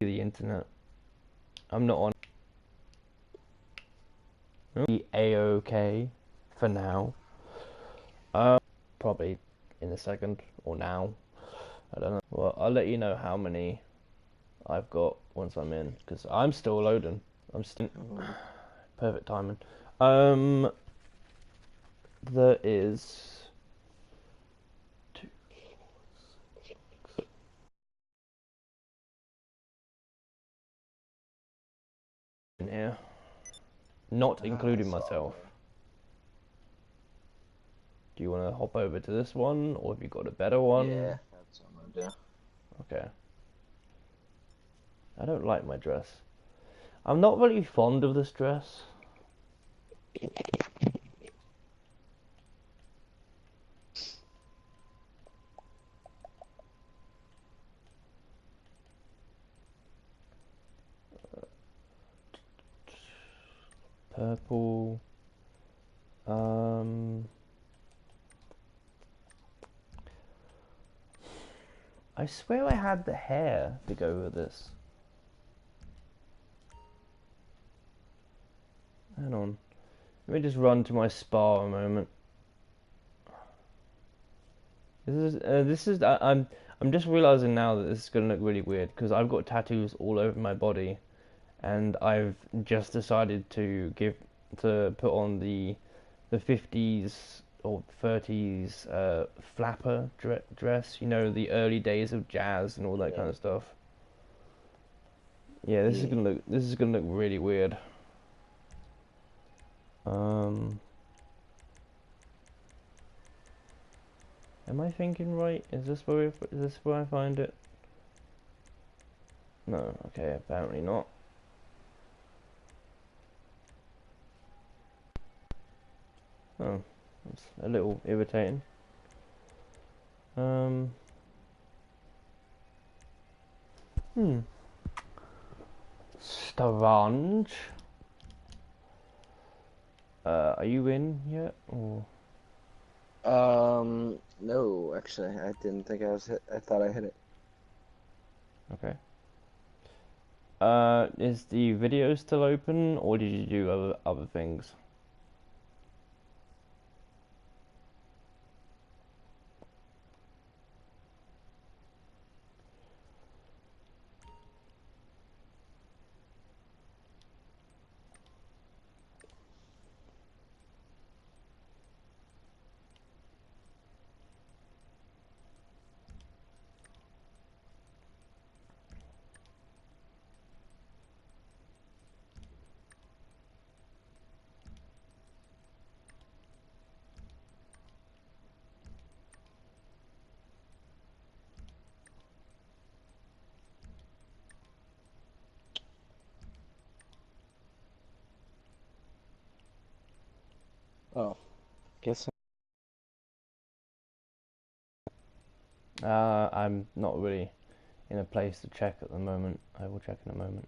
the internet. I'm not on. Be A-OK for now. Probably in a second or now. I don't know. Well, I'll let you know how many I've got once I'm in, because I'm still loading. I'm still perfect timing. There is 2, 4, 6. In here, not including myself. Do you want to hop over to this one, or have you got a better one? Yeah, that's what I'm gonna do. Okay. I don't like my dress. I'm not really fond of this dress. Purple. I swear I had the hair to go with this. Hang on. Let me just run to my spa a moment. I'm just realizing now that this is gonna look really weird because I've got tattoos all over my body, and I've just decided to put on the 50s or 30s flapper dress. You know, the early days of jazz and all that kind of stuff. Yeah, this is gonna look really weird. Am I thinking right? Is this where I find it? No, okay, apparently not. Oh, that's a little irritating. Strange. Are you in yet? Or No, actually, I didn't think I was hit. I thought I hit it. okay. Is the video still open, or did you do other things? Oh, guess. I'm not really in a place to check at the moment. I will check in a moment.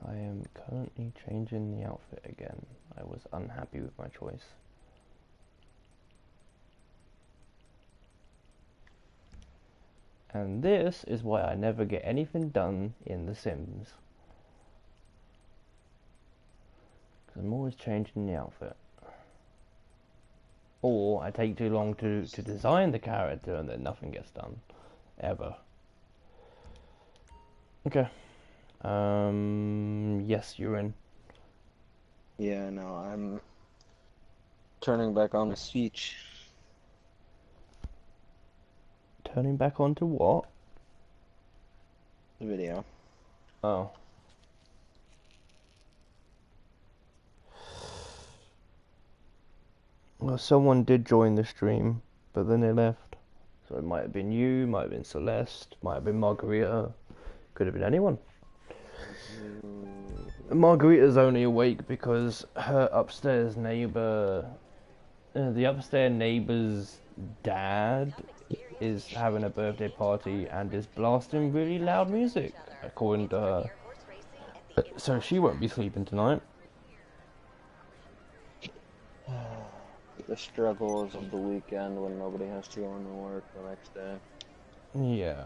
I am currently changing the outfit again. I was unhappy with my choice. And this is why I never get anything done in The Sims. Because I'm always changing the outfit. Or I take too long to design the character and then nothing gets done. Ever. Okay. Yes, you're in. Yeah, no, I'm turning back on the speech. Turning back onto what? The video. Oh. Well, someone did join the stream, but then they left. So it might have been you, might have been Celeste, might have been Margarita, could have been anyone. Margarita's only awake because her upstairs neighbor, the upstairs neighbor's dad is having a birthday party and is blasting really loud music, according to her. So she won't be sleeping tonight. the struggles of the weekend when nobody has to go into work the next day. Yeah.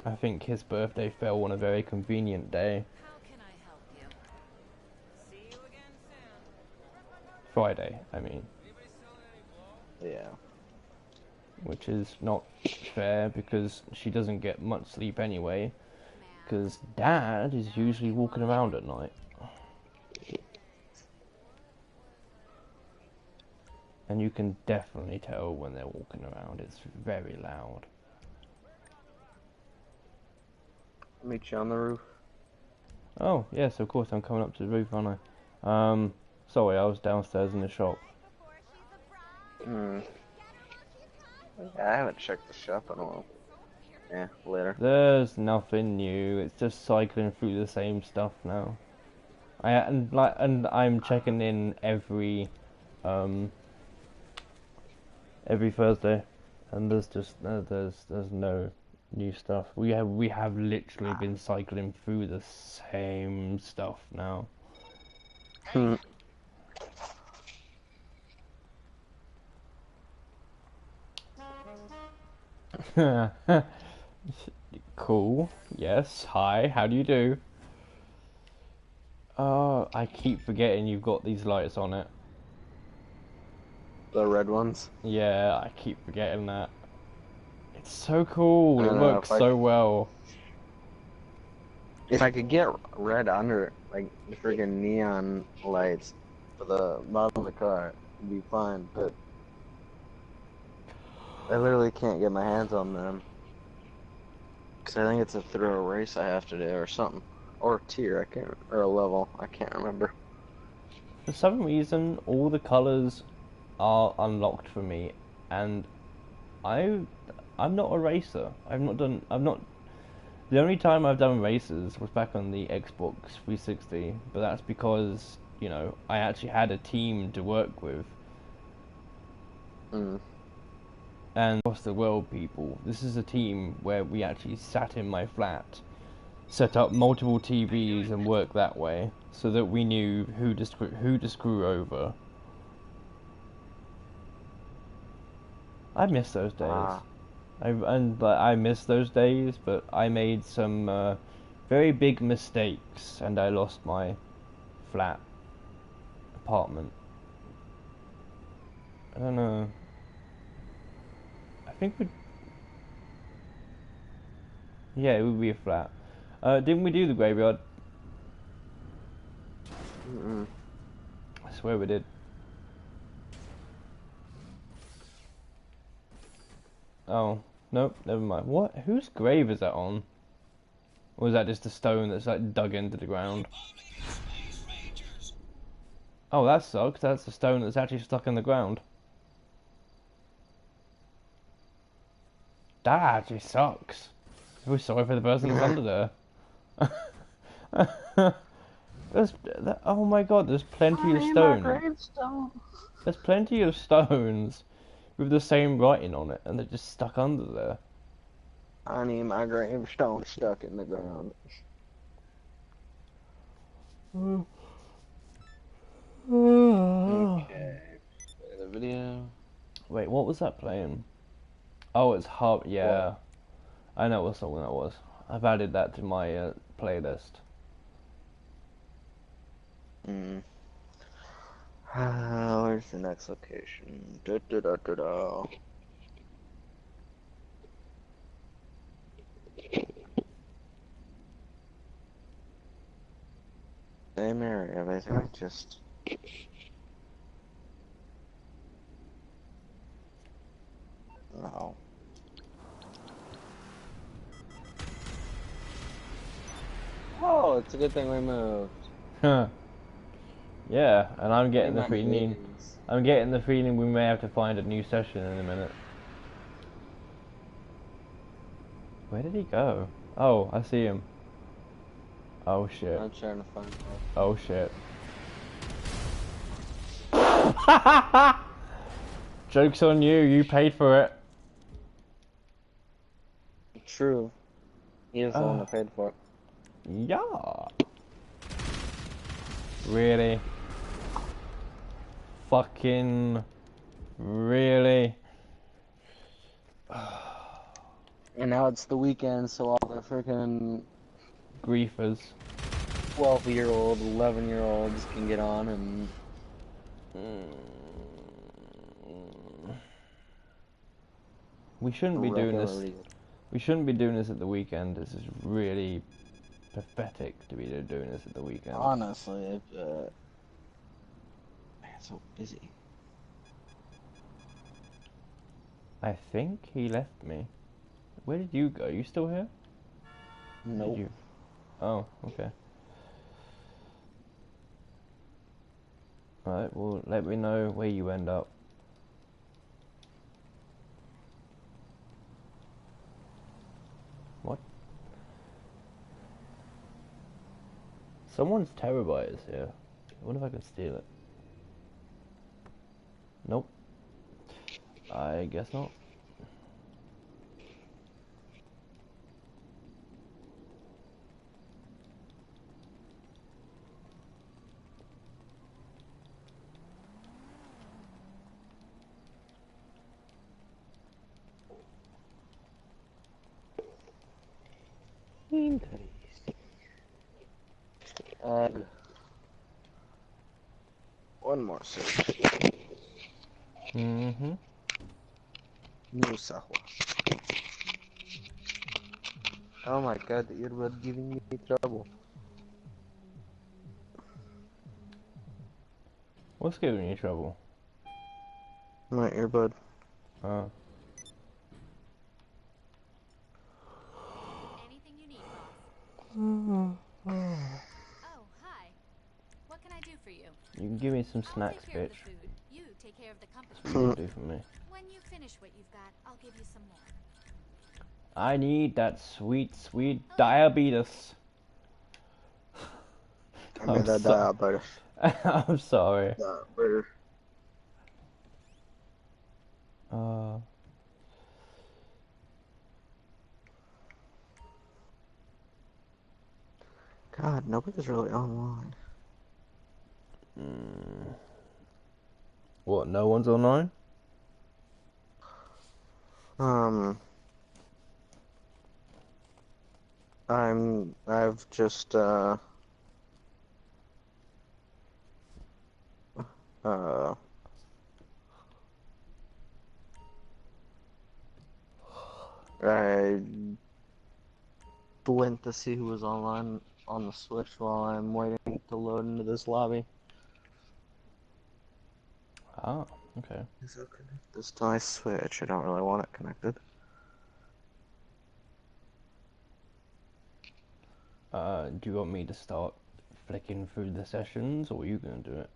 I think his birthday fell on a very convenient day. How can I help you? See you again soon. Friday, I mean. Yeah. Which is not fair because she doesn't get much sleep anyway. Because Dad is usually walking around at night. And you can definitely tell when they're walking around. It's very loud. Meet you on the roof. Oh, yes, of course I'm coming up to the roof, aren't I? Sorry, I was downstairs in the shop. Hmm. I haven't checked the shop in a while. Yeah, later. There's nothing new. It's just cycling through the same stuff now. And I'm checking in every Thursday, and there's just there's no new stuff. We have literally been cycling through the same stuff now. Hmm. Cool. Yes. Hi. How do you do? I keep forgetting you've got these lights on it. The red ones. Yeah, I keep forgetting that. It's so cool. I It don't know works so well. if I could get red under like the friggin' neon lights for the bottom of the car, it'd be fine. But I literally can't get my hands on them. Cause I think it's a throw race I have to do or something. Or a tier, I can't, or a level, I can't remember. For some reason, all the colors are unlocked for me, and I'm not a racer. I'm not. The only time I've done races was back on the Xbox 360, but that's because, you know, I actually had a team to work with. Mm. And across the world people. This is a team where we actually sat in my flat, set up multiple TVs and worked that way, so that we knew who to screw over. I miss those days. Ah. I miss those days, but I made some very big mistakes, and I lost my flat apartment. I don't know. I think yeah, it would be a flat. Didn't we do the graveyard? Mm-mm. I swear we did. Oh, nope, never mind. What? Whose grave is that on? Or is that just a stone that's like dug into the ground? Oh, that sucks. That's a stone that's actually stuck in the ground. That actually sucks. I feel sorry for the person that's under there. Oh my god, there's plenty of stones. There's plenty of stones with the same writing on it, and they're just stuck under there. I need my gravestone stuck in the ground. Okay. Play the video. Wait, what was that playing? Oh, it's Hub. Yeah, What? I know what song that was. I've added that to my playlist. Mm. Where's the next location? Da, da, da, da, da. Same area, basically. Just. Oh. Oh, it's a good thing we moved. Huh. Yeah, and I'm What getting the about feeling. meetings? I'm getting the feeling we may have to find a new session in a minute. Where did he go? Oh, I see him. Oh shit. I'm trying to find out. Oh shit. Joke's on you, you paid for it. True. He is the one that paid for it. Yeah. Really? fucking really? And now it's the weekend, so all the freaking Griefers. 12-year-old, 11-year-olds can get on and We shouldn't be doing this. regularly. We shouldn't be doing this at the weekend. This is really pathetic to be doing this at the weekend. Honestly, man, it's so busy. I think he left me. Where did you go? You still here? Nope. Did you? Oh, okay. Alright, well, let me know where you end up. What? Someone's terabyte is here. I wonder if I can steal it. Nope. I guess not. One more search. Mm-hmm. No sahwa. Oh my god, the earbud giving me trouble. What's giving you trouble? My earbud. Oh. Anything you need, boss. Oh, hi. What can I do for you? You can give me some I'll snacks, take care of bitch. the food. You take care of the company. You can do for me. When you finish what you've got, I'll give you some more. I need that sweet, sweet diabetes. I made that diabetes. I'm sorry. Diabetes. God, nobody's really online. What? No one's online? I've just, I went to see who was online on the Switch while I'm waiting to load into this lobby. Ah, okay. Is it connected? This to my Switch. I don't really want it connected. Do you want me to start flicking through the sessions, or are you gonna do it?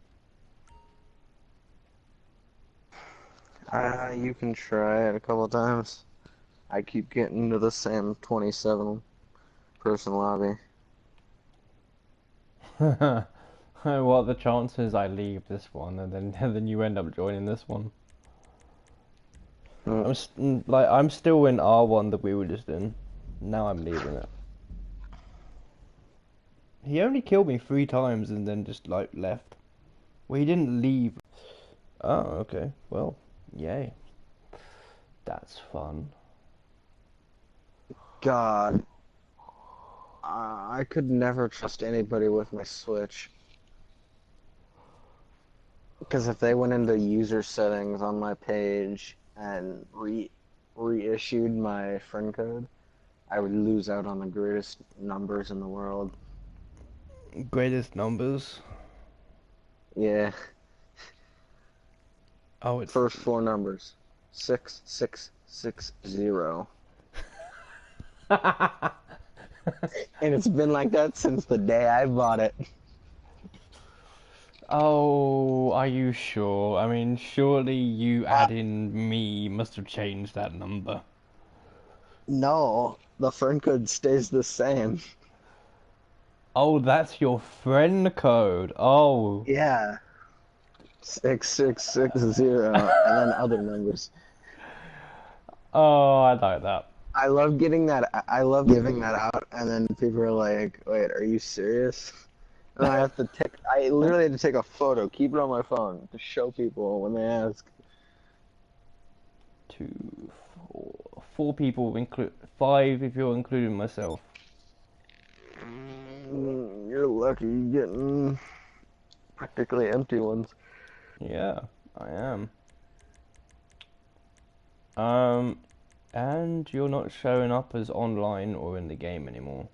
You can try it a couple of times. I keep getting into the same 27-person lobby. What are the chances I leave this one and then you end up joining this one? I'm still in R1 that we were just in. Now I'm leaving it. He only killed me 3 times and then just like left. Well, he didn't leave. Oh, okay. Well, yay. That's fun. God. I could never trust anybody with my Switch. Because if they went into user settings on my page and reissued my friend code, I would lose out on the greatest numbers in the world. Greatest numbers. Yeah. Oh, it's First 4 numbers. 6660. And it's been like that since the day I bought it. Oh, are you sure? I mean, surely you adding me must have changed that number. No, the friend code stays the same. Oh, that's your friend code. Oh. Yeah. 6660 and then other numbers. Oh, I like that. I love getting that. I love giving that out, and then people are like, "Wait, are you serious?" And I have to take. I literally had to take a photo, keep it on my phone to show people when they ask. Two, four people, include five if you're including myself. You're lucky getting practically empty ones. Yeah, I am. And you're not showing up as online or in the game anymore.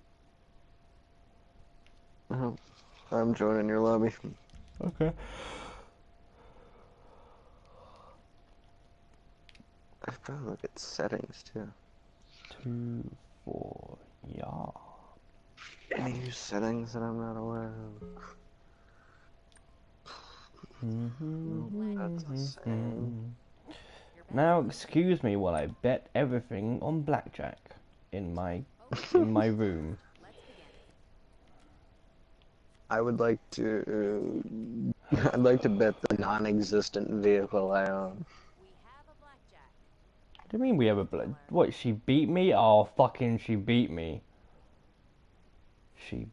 I'm joining your lobby. Okay. I should probably look at settings too. 2, 4, yeah. Any new settings that I'm not aware of? Nope, that's the same. Now, excuse me while I bet everything on blackjack in my room. I would like to. I'd like to bet the non-existent vehicle I own. What do you mean we have a what? She beat me? Oh, fucking! She beat me. She.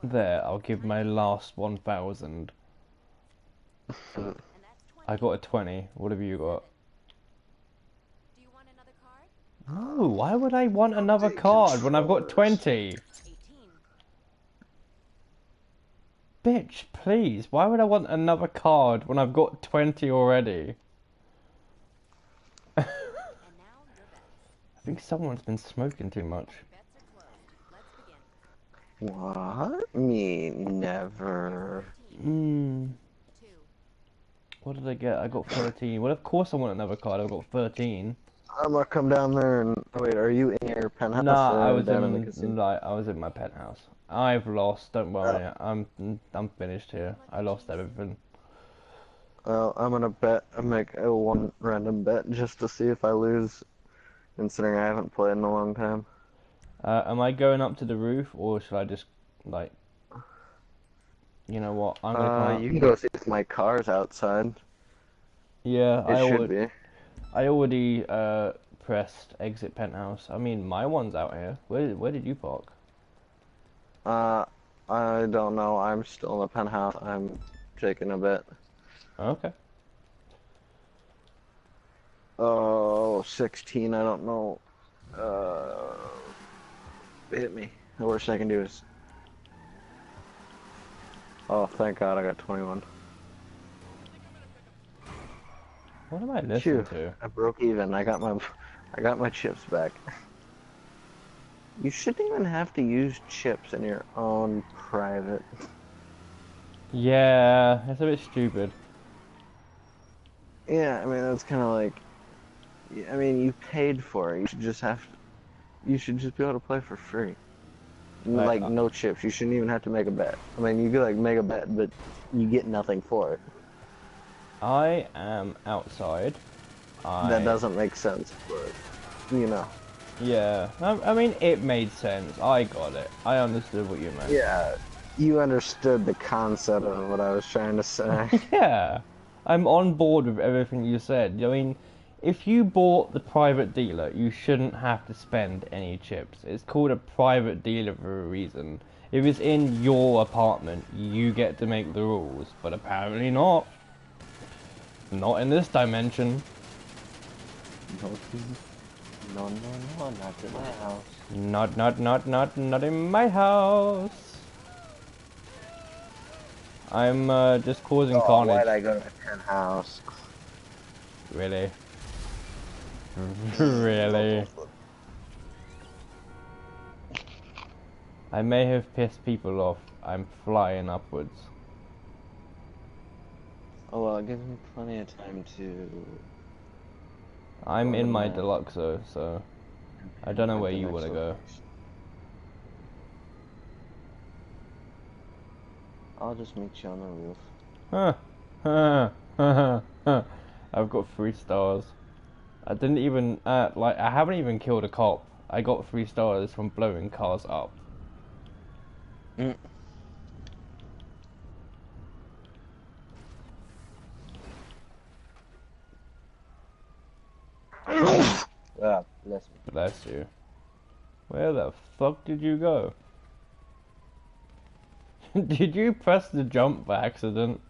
There, I'll give my last 1,000. I got a 20. What have you got? No, why would I want another card when I've got 20? Bitch, please. Why would I want another card when I've got 20 already? I think someone's been smoking too much. What? Me never. What did I get? I got 13. Well, of course I want another card. I've got 13. I'm gonna come down there and wait. Are you in your penthouse Nah, I or was down in the in casino? like I was in my penthouse. I've lost. Don't worry. I'm finished here. I lost everything. Well, I'm gonna bet. I make a one random bet just to see if I lose, considering I haven't played in a long time. Am I going up to the roof or should I just like? You know what? I'm gonna come up. You can go see if my car's outside. Yeah, It should be. I already pressed exit penthouse. I mean, my one's out here. Where did you park? I don't know. I'm still in the penthouse. I'm taking a bet. Okay. Oh, 16. I don't know. Hit me. The worst I can do is. Oh, thank God I got 21. What am I listening to? I broke even. I got my chips back. You shouldn't even have to use chips in your own private. Yeah, it's a bit stupid. Yeah, I mean that's kind of like. I mean you paid for it. You should just have. You should just be able to play for free. Like no chips. You shouldn't even have to make a bet. I mean you could like make a bet, but you get nothing for it. I am outside. That doesn't make sense, but you know. Yeah, I mean it made sense. I got it. I understood what you meant. Yeah, you understood the concept of what I was trying to say. Yeah, I'm on board with everything you said. I mean, if you bought the private dealer, you shouldn't have to spend any chips. It's called a private dealer for a reason. If it's in your apartment, you get to make the rules, but apparently not. Not in this dimension. No, not in my house. Not in my house. I'm just causing carnage. Why'd I go to the penthouse? Really? Really? I may have pissed people off. I'm flying upwards. Oh well, it gives me plenty of time to. I'm in my Deluxo, so I don't know where you want to go. I'll just meet you on the roof. I've got 3 stars. I didn't even like I haven't even killed a cop. I got 3 stars from blowing cars up. bless me. Bless you. Where the fuck did you go? Did you press the jump by accident?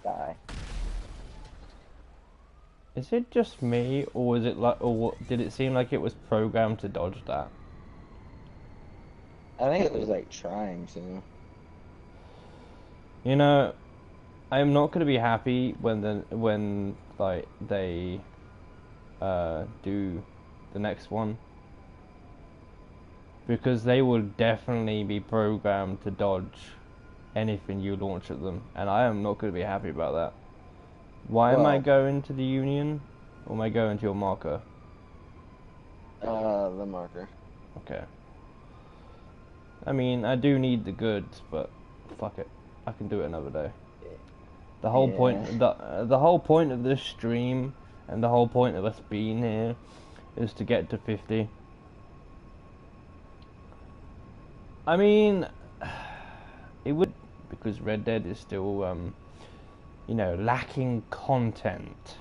Die. Is it just me, or was it like, or did it seem like it was programmed to dodge that? I think it was like trying to. You know, I'm not gonna be happy when like they do the next one, because they will definitely be programmed to dodge anything you launch at them, and I am not gonna be happy about that. Why am I Well, going to the Union, or am I going to your marker? the marker. Okay. I mean, I do need the goods, but fuck it, I can do it another day. The whole Yeah. point, the whole point of this stream, and the whole point of us being here, is to get to 50. I mean, it would, because Red Dead is still, you know, lacking content.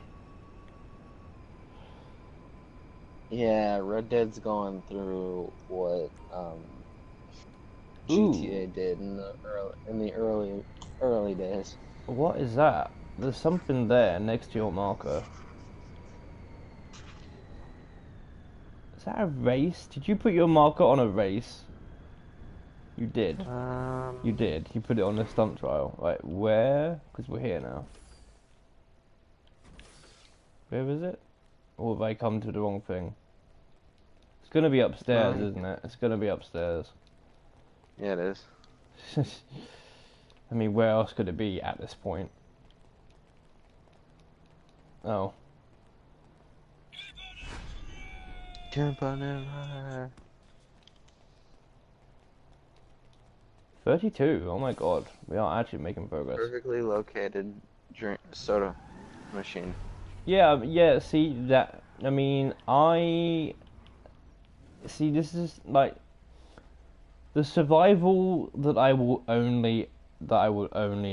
Yeah, Red Dead's going through what Ooh, GTA did in the early days. what is that? There's something there next to your marker. Is that a race? Did you put your marker on a race? You did. You did. You put it on a stunt trial. Right, where? Because we're here now. Where is it? Or have I come to the wrong thing? It's gonna be upstairs, isn't it? It's gonna be upstairs. Yeah, it is. I mean, where else could it be at this point? Oh. Jump on it higher. 32. Oh my god. We are actually making progress. Perfectly located soda machine. Yeah, yeah, see that, I mean, see, this is like the survival that I will only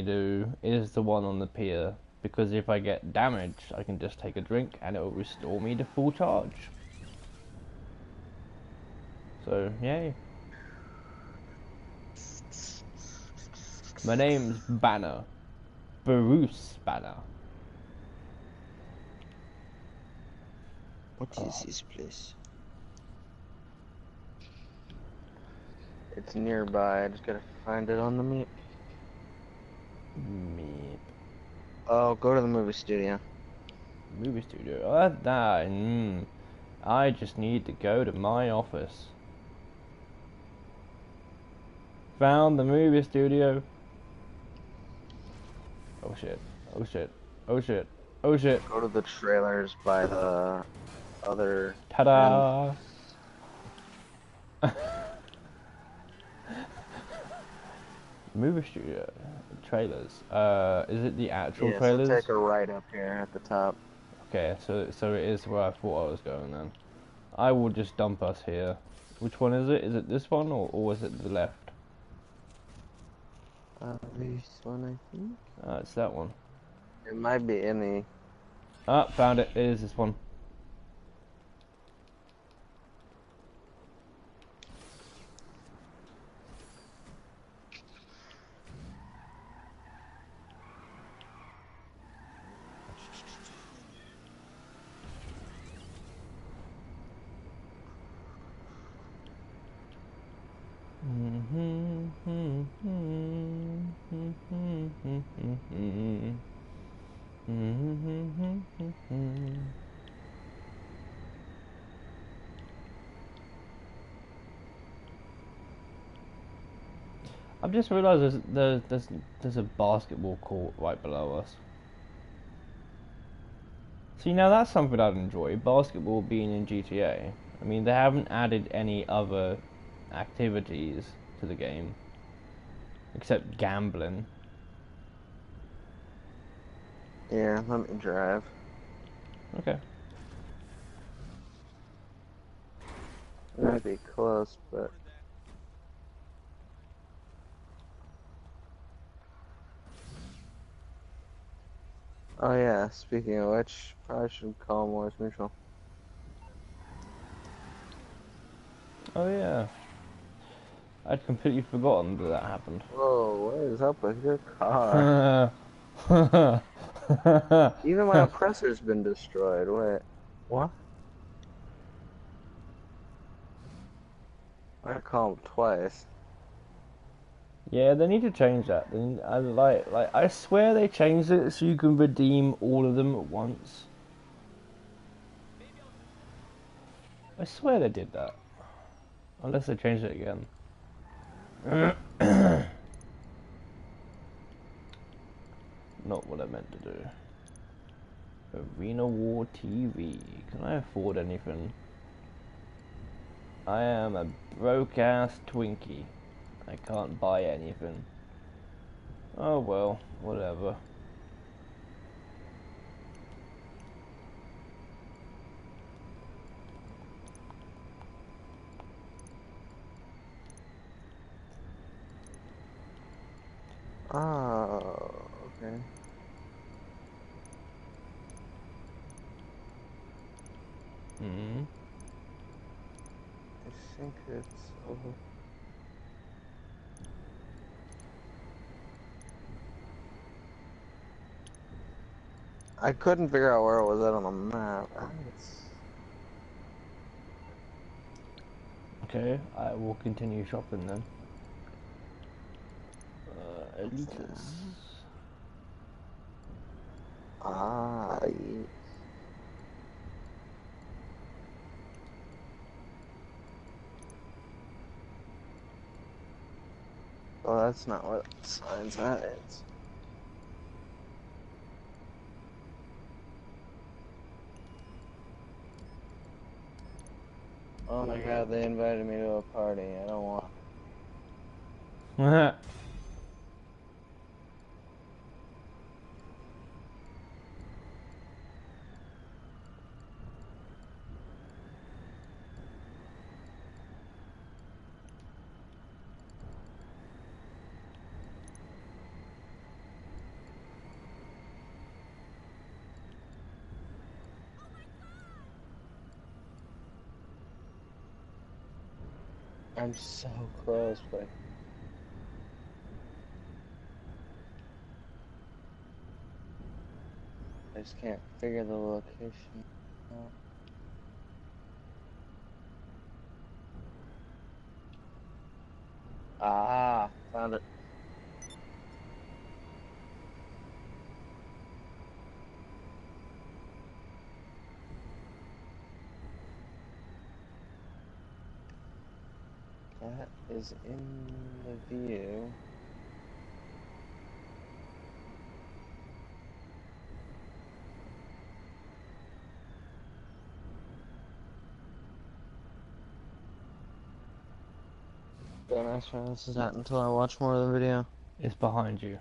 do is the one on the pier, because if I get damaged, I can just take a drink and it will restore me to full charge. So, yay. My name's Banner. Bruce Banner. What is this place? It's nearby. I just gotta find it on the map. Meep. Oh, go to the movie studio. Movie studio. Oh, that. I just need to go to my office. Found the movie studio. Oh shit. Oh shit. Oh shit. Oh shit. Go to the trailers by the other end. Ta-da! Movie studio. Trailers. Is it the actual Yeah, so trailers? take a right up here at the top. Okay, so it is where I thought I was going then. I will just dump us here. Which one is it? Is it this one or was it the left? This one, I think. It's that one. It might be in the. Ah, found it. It is this one. I've just realised there's a basketball court right below us. See, now that's something I'd enjoy, basketball being in GTA. I mean, they haven't added any other activities to the game, except gambling. Yeah, let me drive. Okay. It might be close, but. Oh yeah, speaking of which, probably should call Morris Mutual. Oh yeah, I'd completely forgotten that that happened. Whoa, what is up with your car? Even my oppressor's been destroyed. Wait, what? I call him twice. Yeah, they need to change that. I swear they changed it so you can redeem all of them at once. I swear they did that. Unless they changed it again. Not what I meant to do. Arena War TV. Can I afford anything? I am a broke ass Twinkie. I can't buy anything. Oh well, whatever. Oh, okay. Hmm. I think it's over. I couldn't figure out where it was at on the map. Okay, I will continue shopping then. Okay. Elitas. Ah, yeah. Well, that's not what signs that is. Oh my god, they invited me to a party. I don't want. I'm so close, but I just can't figure the location out. Ah, found it. That is in the view. Don't ask where this is at until I watch more of the video. It's behind you.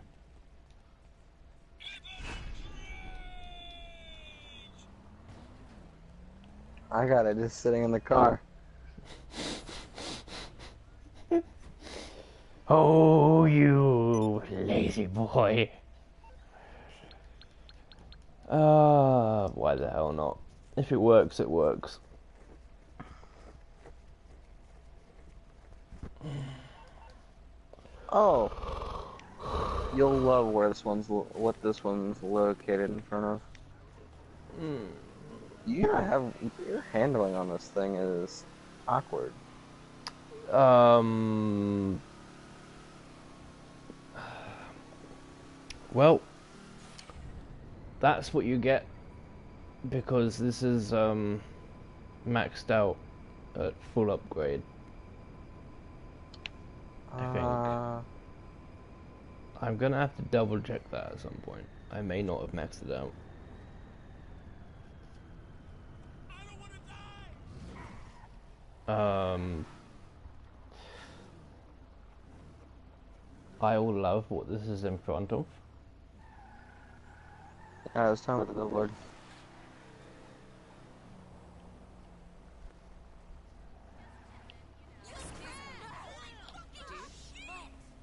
I got it just sitting in the car. Oh, you lazy boy. Why the hell not? If it works, it works. Oh, you'll love where this one's what this one's located in front of. You have your handling on this thing is awkward. Um. Well, that's what you get because this is maxed out at full upgrade. I think. Uh, I'm gonna have to double check that at some point. I may not have maxed it out. Um, I will love what this is in front of. yeah, it's time with the billboard.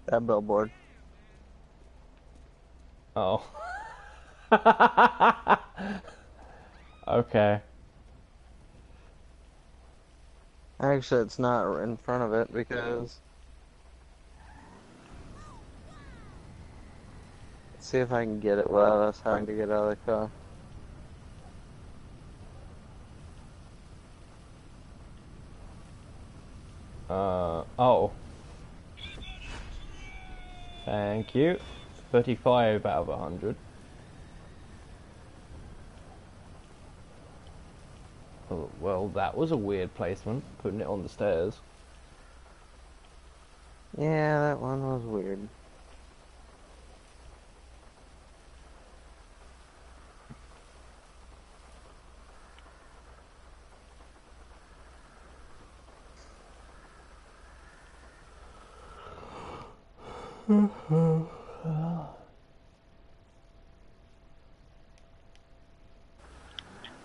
That billboard. Oh. Okay. Actually, it's not in front of it because. Let's see if I can get it without us having to get out of the car. Oh. Thank you. 35 out of 100. Oh, well, that was a weird placement, putting it on the stairs. Yeah, that one was weird.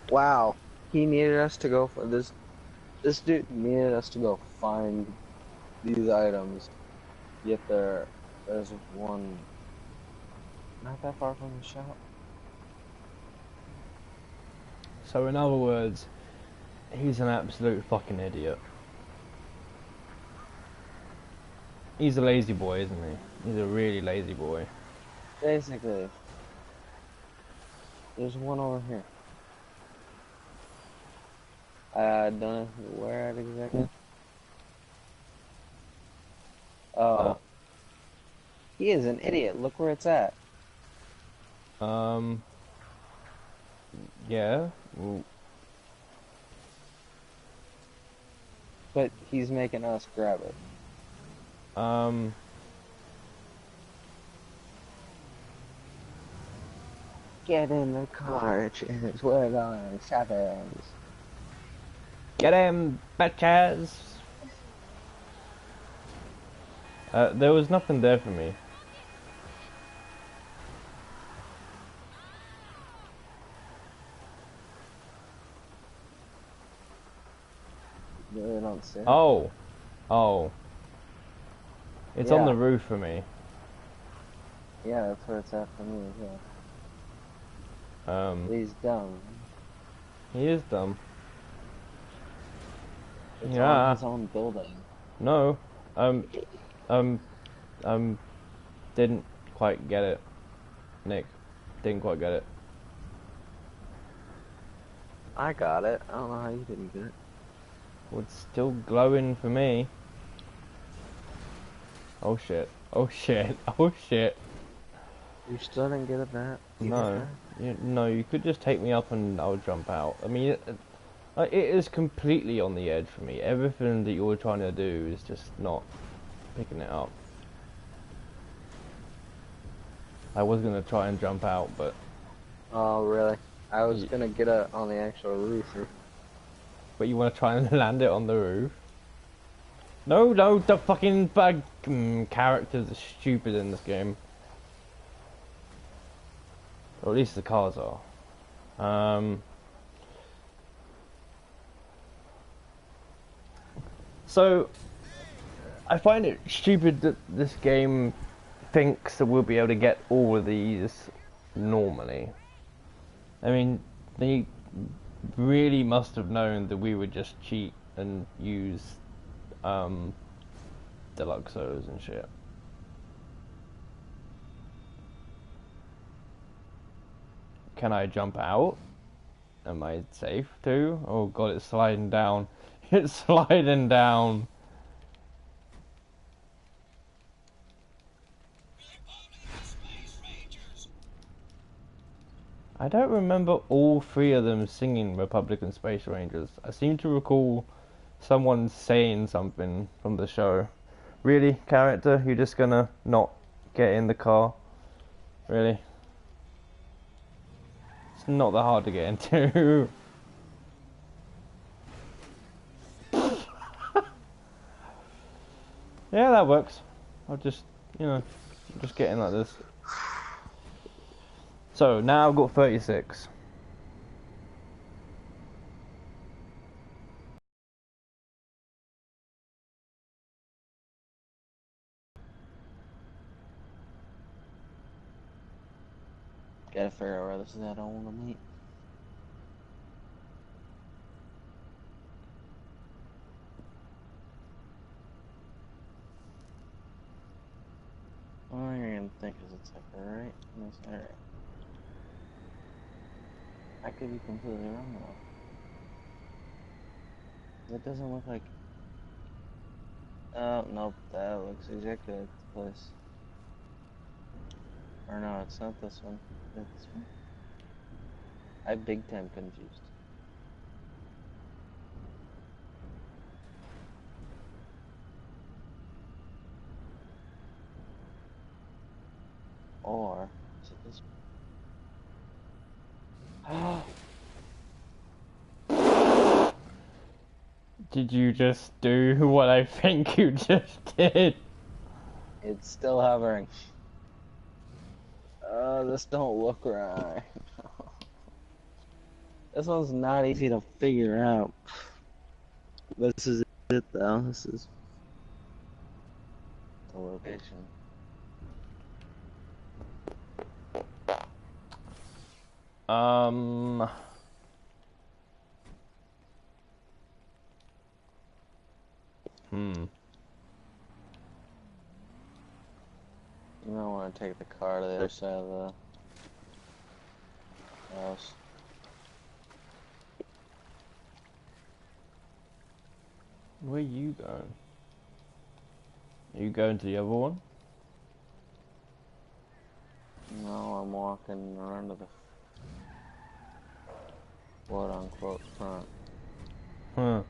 Wow, he needed us to go for this. This dude needed us to go find these items. Yet there's one not that far from the shop. So in other words, he's an absolute fucking idiot. He's a lazy boy, isn't he? He's a really lazy boy. Basically, there's one over here. I don't know where at exactly. Uh, Oh, he is an idiot. Look where it's at. um, yeah. Well, But he's making us grab it. um, Get in the car, chicks. We're going shopping. get him, bitches! There was nothing there for me. Really don't see it. Oh, oh. It's on Yeah, the roof for me. yeah, that's where it's at for me as well. Um, He's dumb. he is dumb. It's on Yeah. his own building. No. Um, um, um, didn't quite get it, Nick. Didn't quite get it. I got it. I don't know how you didn't get it. Well, it's still glowing for me. Oh shit. Oh shit. Oh shit. You still didn't get it back? No. No, you could just take me up and I'll jump out. I mean, it is completely on the edge for me. Everything that you're trying to do is just not picking it up. I was gonna try and jump out, but Oh, really? I was gonna get it on the actual roof. you want to try and land it on the roof? No, no, the fucking bug characters are stupid in this game. Or at least the cars are. So I find it stupid that this game thinks that we'll be able to get all of these normally. I mean, they really must have known that we would just cheat and use deluxos and shit. Can I jump out? Am I safe too? Oh god, it's sliding down. It's sliding down. I don't remember all three of them singing Republican Space Rangers. I seem to recall someone saying something from the show. Really, character? You're just gonna not get in the car? Really? It's not that hard to get into. Yeah, that works. I'll just, just get in like this. So, now I've got 36. Gotta figure out where this is at. I don't want to meet. All you're gonna think is it's like right in this area. I could be completely wrong though. It doesn't look like. Oh nope, that looks exactly like the place. Or no, it's not this one. It's this one. I'm big time confused. Or is it this one? Did you just do what I think you just did? It's still hovering. This don't look right. This one's not easy to figure out. This is it though. This is the location. Um. Hmm. You might want to take the car to the other side of the house. Where are you going? Are you going to the other one? No, I'm walking around to the quote unquote front. Huh.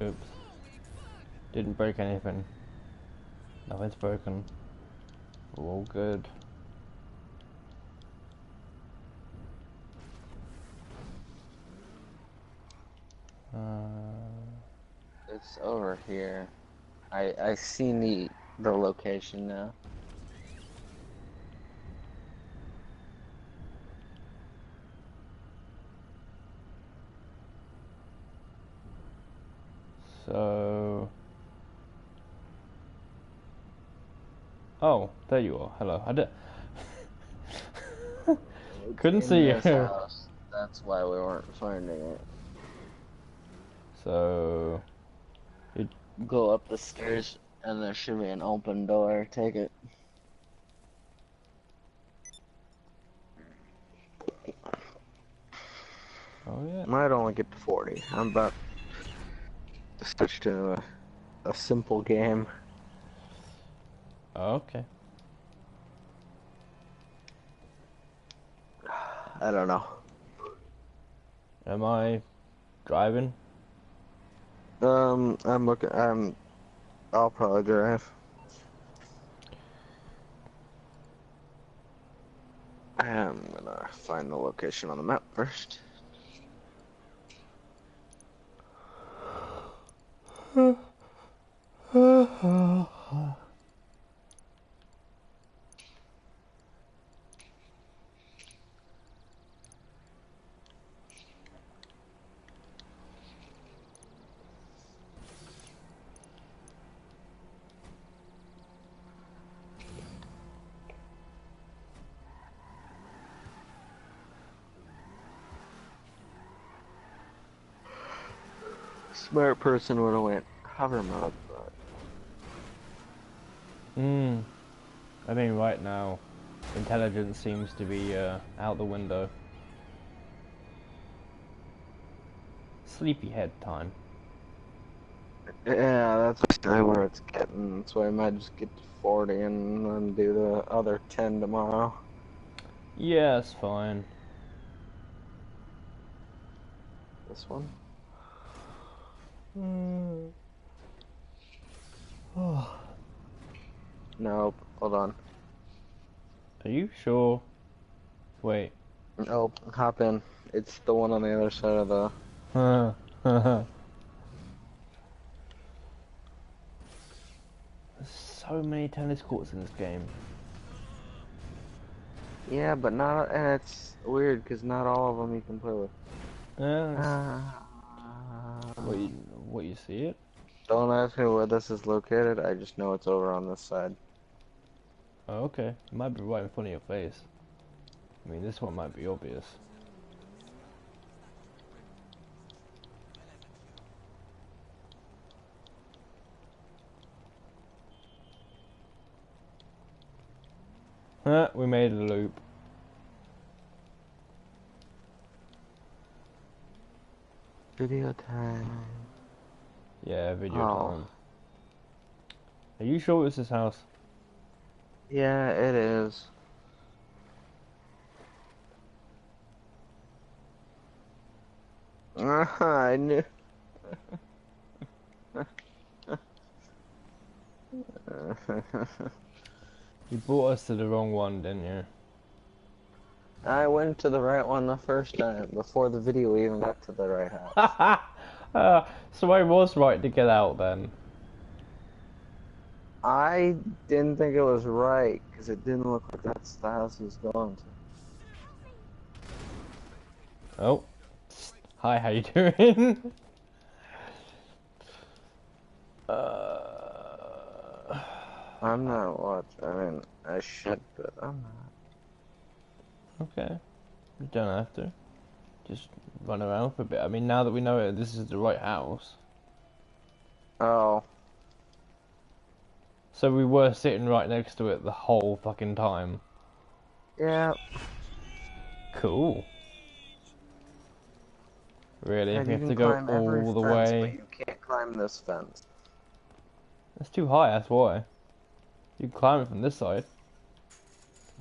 Oops. Didn't break anything. Nothing's broken. We're all good. It's over here. I seen the location now. So... Oh, there you are. Hello. I did... Couldn't see you. House. That's why we weren't finding it. So... Go up the stairs and there should be an open door. Take it. Oh yeah. Might only get to 40. I'm about to switch to a simple game. Okay. I don't know. Am I driving? I'm looking. I'll probably drive. I'm gonna find the location on the map first. Smart person would have went hover mode, but I mean, right now, intelligence seems to be out the window. Sleepyhead time. yeah, that's kind of where it's getting. So I might just get to 40 and then do the other 10 tomorrow. Yeah, it's fine. This one? Nope. Hold on. Are you sure? Wait. Nope. Hop in. It's the one on the other side of the. There's so many tennis courts in this game. Yeah, but not, and it's weird because not all of them you can play with. Yeah, Uh, what you see it? don't ask me where this is located. I just know it's over on this side. Oh, okay. It might be right in front of your face. I mean, this one might be obvious. We made a loop. Video time. Yeah, video Oh, time. Are you sure it's this house? yeah, it is. I knew. You brought us to the wrong one, didn't you? I went to the right one the first time before the video even got to the right house. So I was right to get out then. I didn't think it was right because it didn't look like that's the house he was going to. Oh. Hi, how you doing? uh, I'm not watching. I mean, I should, but I'm okay. You don't have to. Just run around for a bit. I mean, now that we know this is the right house. not. Oh, So we were sitting right next to it the whole fucking time. yeah. Cool. Really? And We you have can to go climb every all the fence, but way. you can't climb this fence. That's too high, that's why. You can climb it from this side.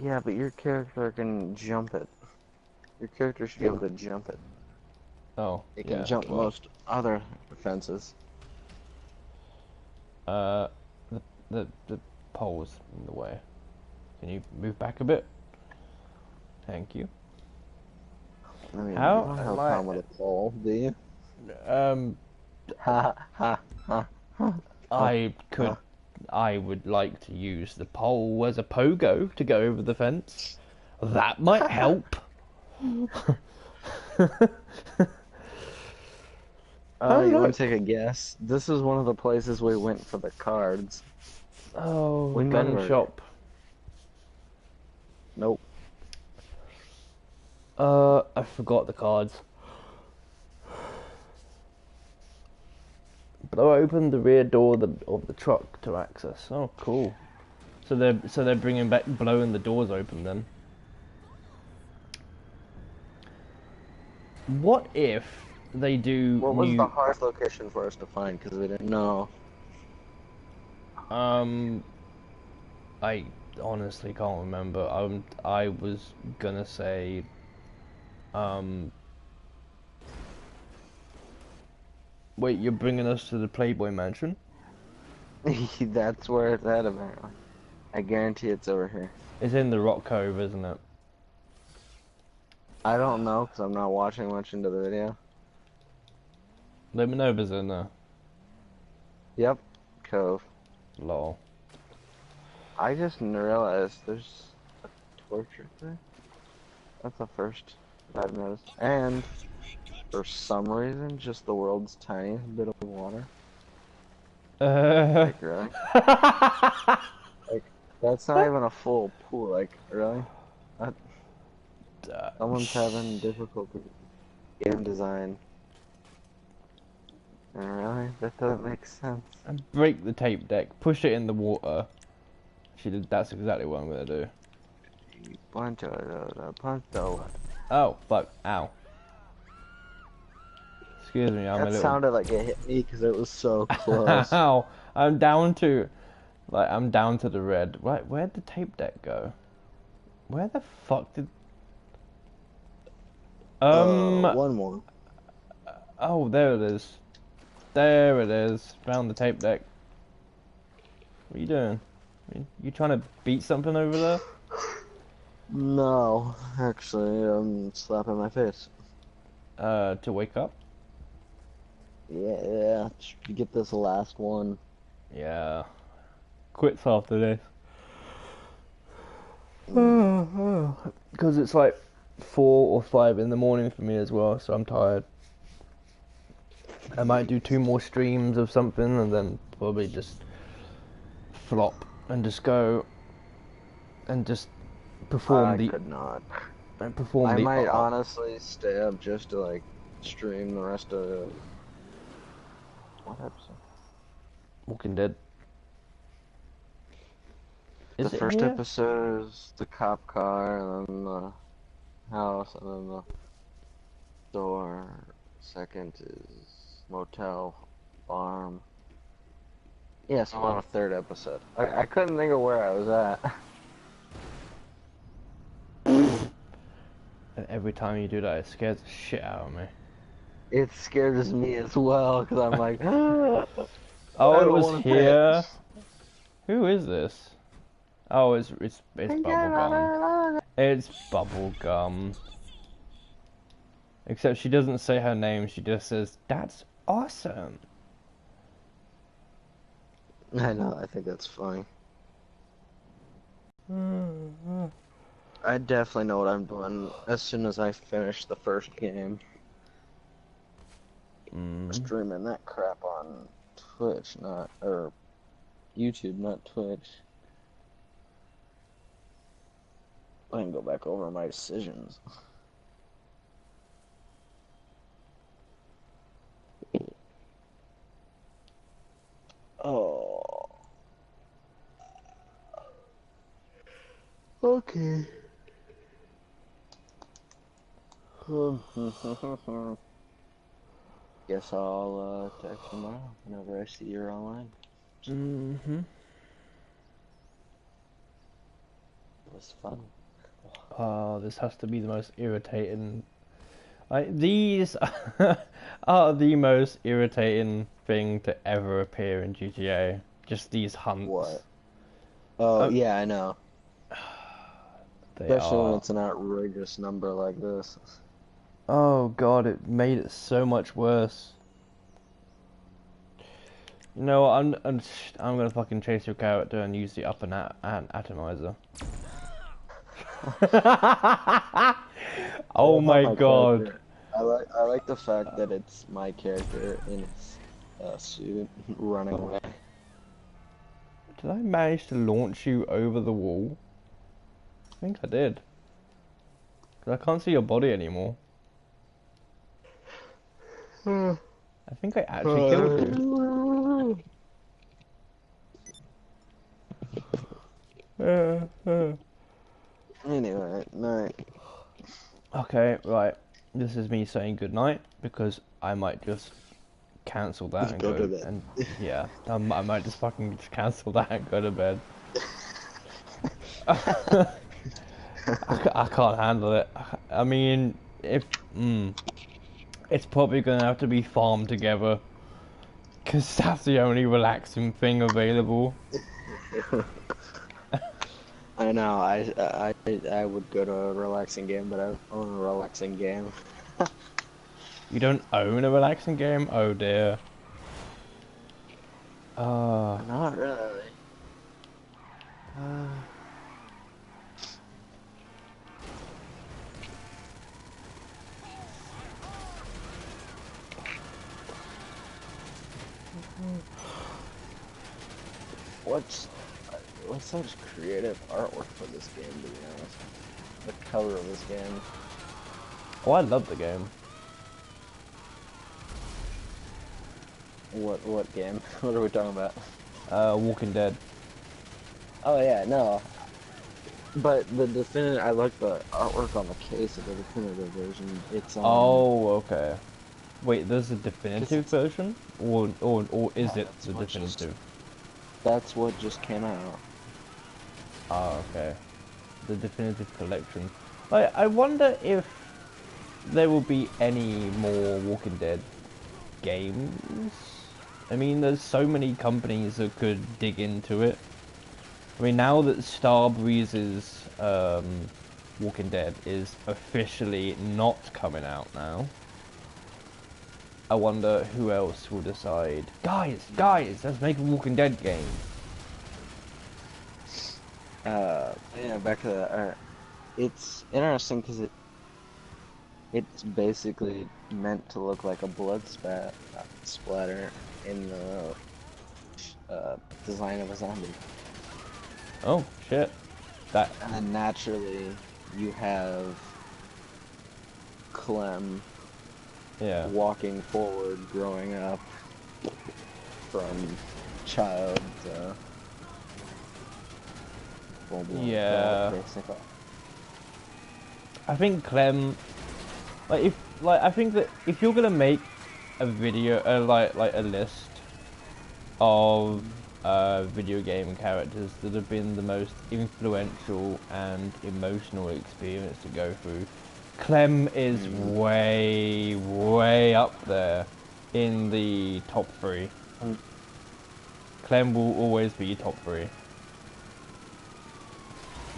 Yeah, but your character can jump it. Your character should be able to jump it. Oh, It can yeah, jump well. most other fences. Uh, the pole's in the way. Can you move back a bit? Thank you. I mean, you How don't have am a I? problem with a pole, do you? Um, Ha ha ha ha ha I could. ha. I would like to use the pole as a pogo to go over the fence. That might help. Oh You want look! to take a guess? This is one of the places we went for the cards. Oh, We gun never. shop. Nope. I forgot the cards. Blow open the rear door of the truck to access. Oh, cool. So they're bringing back blowing the doors open then. What if they do What was the new? hardest location for us to find? Because we didn't know. Um, I honestly can't remember. I was gonna say um. Wait, you're bringing us to the Playboy Mansion? That's where it's at, apparently. I guarantee it's over here. It's in the Rock Cove, isn't it? I don't know because I'm not watching much into the video. Let me know if it's in there. Yep, Cove. Lol. I just realized there's a torch right there. That's the first I've noticed. And for some reason, just the world's tiniest bit of water. Like, really? Like, that's not even a full pool. Like, really? That, someone's having difficulty with game design. And really? That doesn't make sense. Break the tape deck. Push it in the water. That's exactly what I'm gonna do. Punch the Oh, fuck. Ow. Excuse me, I'm a That little... sounded like it hit me because it was so close. Ow! I'm down to... Like, I'm down to the red. Right, where'd the tape deck go? Where the fuck did... One more. Oh, there it is. There it is. Found the tape deck. What are you doing? You trying to beat something over there? No, actually, I'm slapping my face. To wake up? Yeah, to get this last one. Yeah. Quits after this. because it's like 4 or 5 in the morning for me as well, so I'm tired. I might do 2 more streams of something and then probably just flop and just go and just perform I the could not. perform I the might honestly stay up just to like stream the rest of what episode? Walking Dead. The Is it first here? episode is the cop car, and then the house, and then the store. Second is motel, farm. Yes, I'm on a third episode. I couldn't think of where I was at. And every time you do that, it scares the shit out of me. It scares me as well, because I'm like, I Oh, it don't was want to pay. here. Who is this? Oh, it's bubblegum. It's bubblegum. Except she doesn't say her name. She just says, "That's awesome." I know, I think that's funny. I definitely know what I'm doing as soon as I finish the first game. Streaming that crap on Twitch, or YouTube, not Twitch. I can go back over my decisions. Oh. Okay. Guess I'll text tomorrow whenever I see you're online. Mm-hmm. It was fun. Oh, this has to be the most irritating. These are the most irritating thing to ever appear in GTA. Just these hunts. What? Oh, yeah, I know. They Especially when are. it's an outrageous number like this. Oh god, it made it so much worse. You know what, I'm gonna fucking chase your character and use the up and atomizer. Oh I my my god. character. I like the fact that it's my character in his suit running away. Did I manage to launch you over the wall? I think I did. 'Cause I can't see your body anymore. I think I actually killed you. Anyway, night. Okay, right. This is me saying goodnight because I might just cancel that and Go go to bed. and yeah, I might just fucking just cancel that and go to bed. I can't handle it. I mean, if it's probably gonna have to be farmed together, cause that's the only relaxing thing available. I know. I would go to a relaxing game, but I own a relaxing game. You don't own a relaxing game? Oh dear. Not really. What's such creative artwork for this game, to be honest? The cover of this game. Oh, I love the game. What game? What are we talking about? Walking Dead. Oh yeah, no. But the definitive, I like the artwork on the case of the definitive version. It's Oh, okay. Wait, there's a definitive it's- version, or is Yeah, it that's the what just- definitive? That's what just came out. Oh, okay. The definitive collection. I wonder if there will be any more Walking Dead games. I mean, there's so many companies that could dig into it. I mean, now that Starbreeze's Walking Dead is officially not coming out now, I wonder who else will decide. Guys, let's make a Walking Dead game. Yeah, back to that art. it's interesting because it's basically meant to look like a splatter in the uh, design of a zombie. Oh shit. That. And then naturally, you have Clem Yeah. walking forward, growing up from child to full-blown Yeah. adult, basically. I think Clem, I think that if you're gonna make a video, like a list of video game characters that have been the most influential and emotional experience to go through, Clem is Mm. way, way up there in the top three. Mm. Clem will always be top three.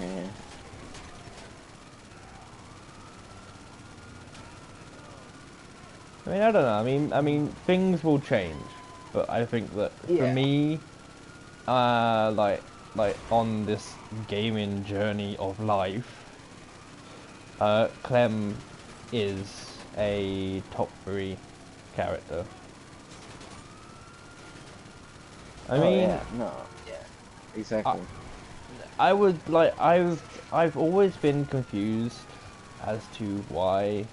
Yeah. I mean, I don't know. I mean, things will change, but I think that for Yeah. me, like on this gaming journey of life, Clem is a top three character. I Oh mean, yeah. No. Yeah. I, Exactly. I would like I've always been confused as to why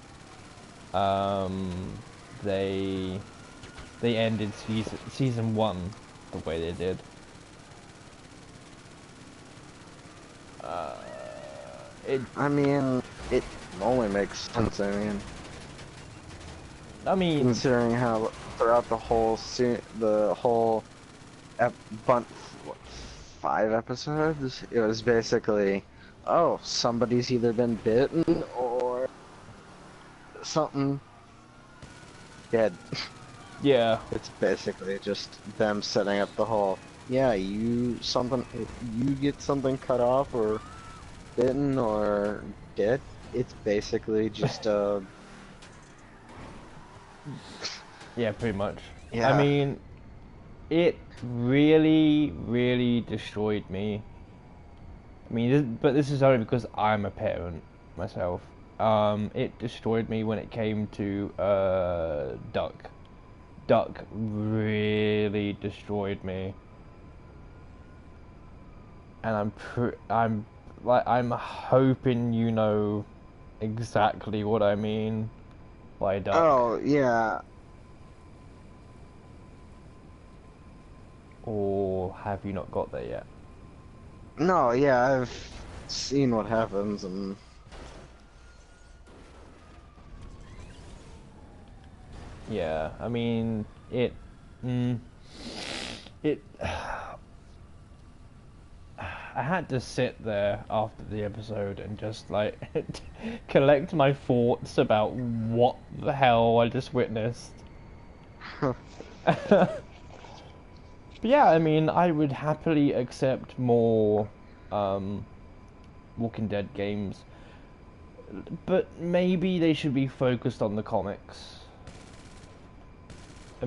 um they they ended season one the way they did. Uh, it I mean, it only makes sense. I mean, Considering how throughout the whole ep bun what, 5 episodes, it was basically, oh, somebody's either been bitten or something dead. yeah, It's basically just them setting up the whole, yeah, you get something cut off or bitten or dead. It's basically just yeah, pretty much. I yeah. mean, it really, really destroyed me. I mean, but this is only because I'm a parent myself. It destroyed me when it came to Duck. Duck really destroyed me, and I'm hoping you know exactly what I mean by Duck, Oh yeah. or have you not got there yet? No, yeah, I've seen what happens and Yeah, I mean it. Mm, it. I had to sit there after the episode and just like collect my thoughts about what the hell I just witnessed. But yeah, I mean, I would happily accept more um, Walking Dead games, but maybe they should be focused on the comics.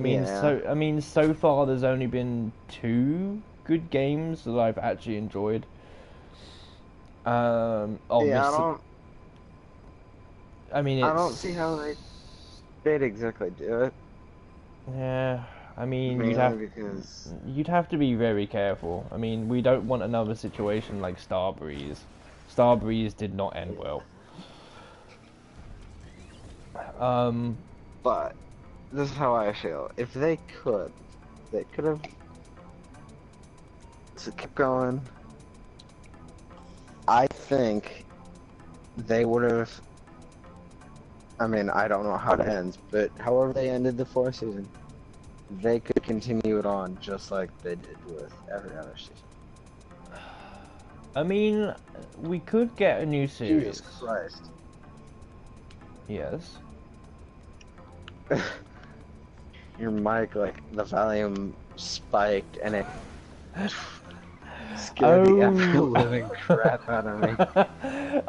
yeah. I mean, so far there's only been two good games that I've actually enjoyed. Yeah, Obviously, I mean I don't see how it's they'd exactly do it. yeah. I mean, Mainly because you'd have to be very careful. I mean, we don't want another situation like Starbreeze. Starbreeze did not end well. Um, but this is how I feel. If they could have kept going. I think they would have. I mean, I don't know how it ends, but however they ended the fourth season, they could continue it on just like they did with every other season. I mean, we could get a new Jesus series. Christ. Yes. Your mic, like, the volume spiked and it scared the ever living crap out of me.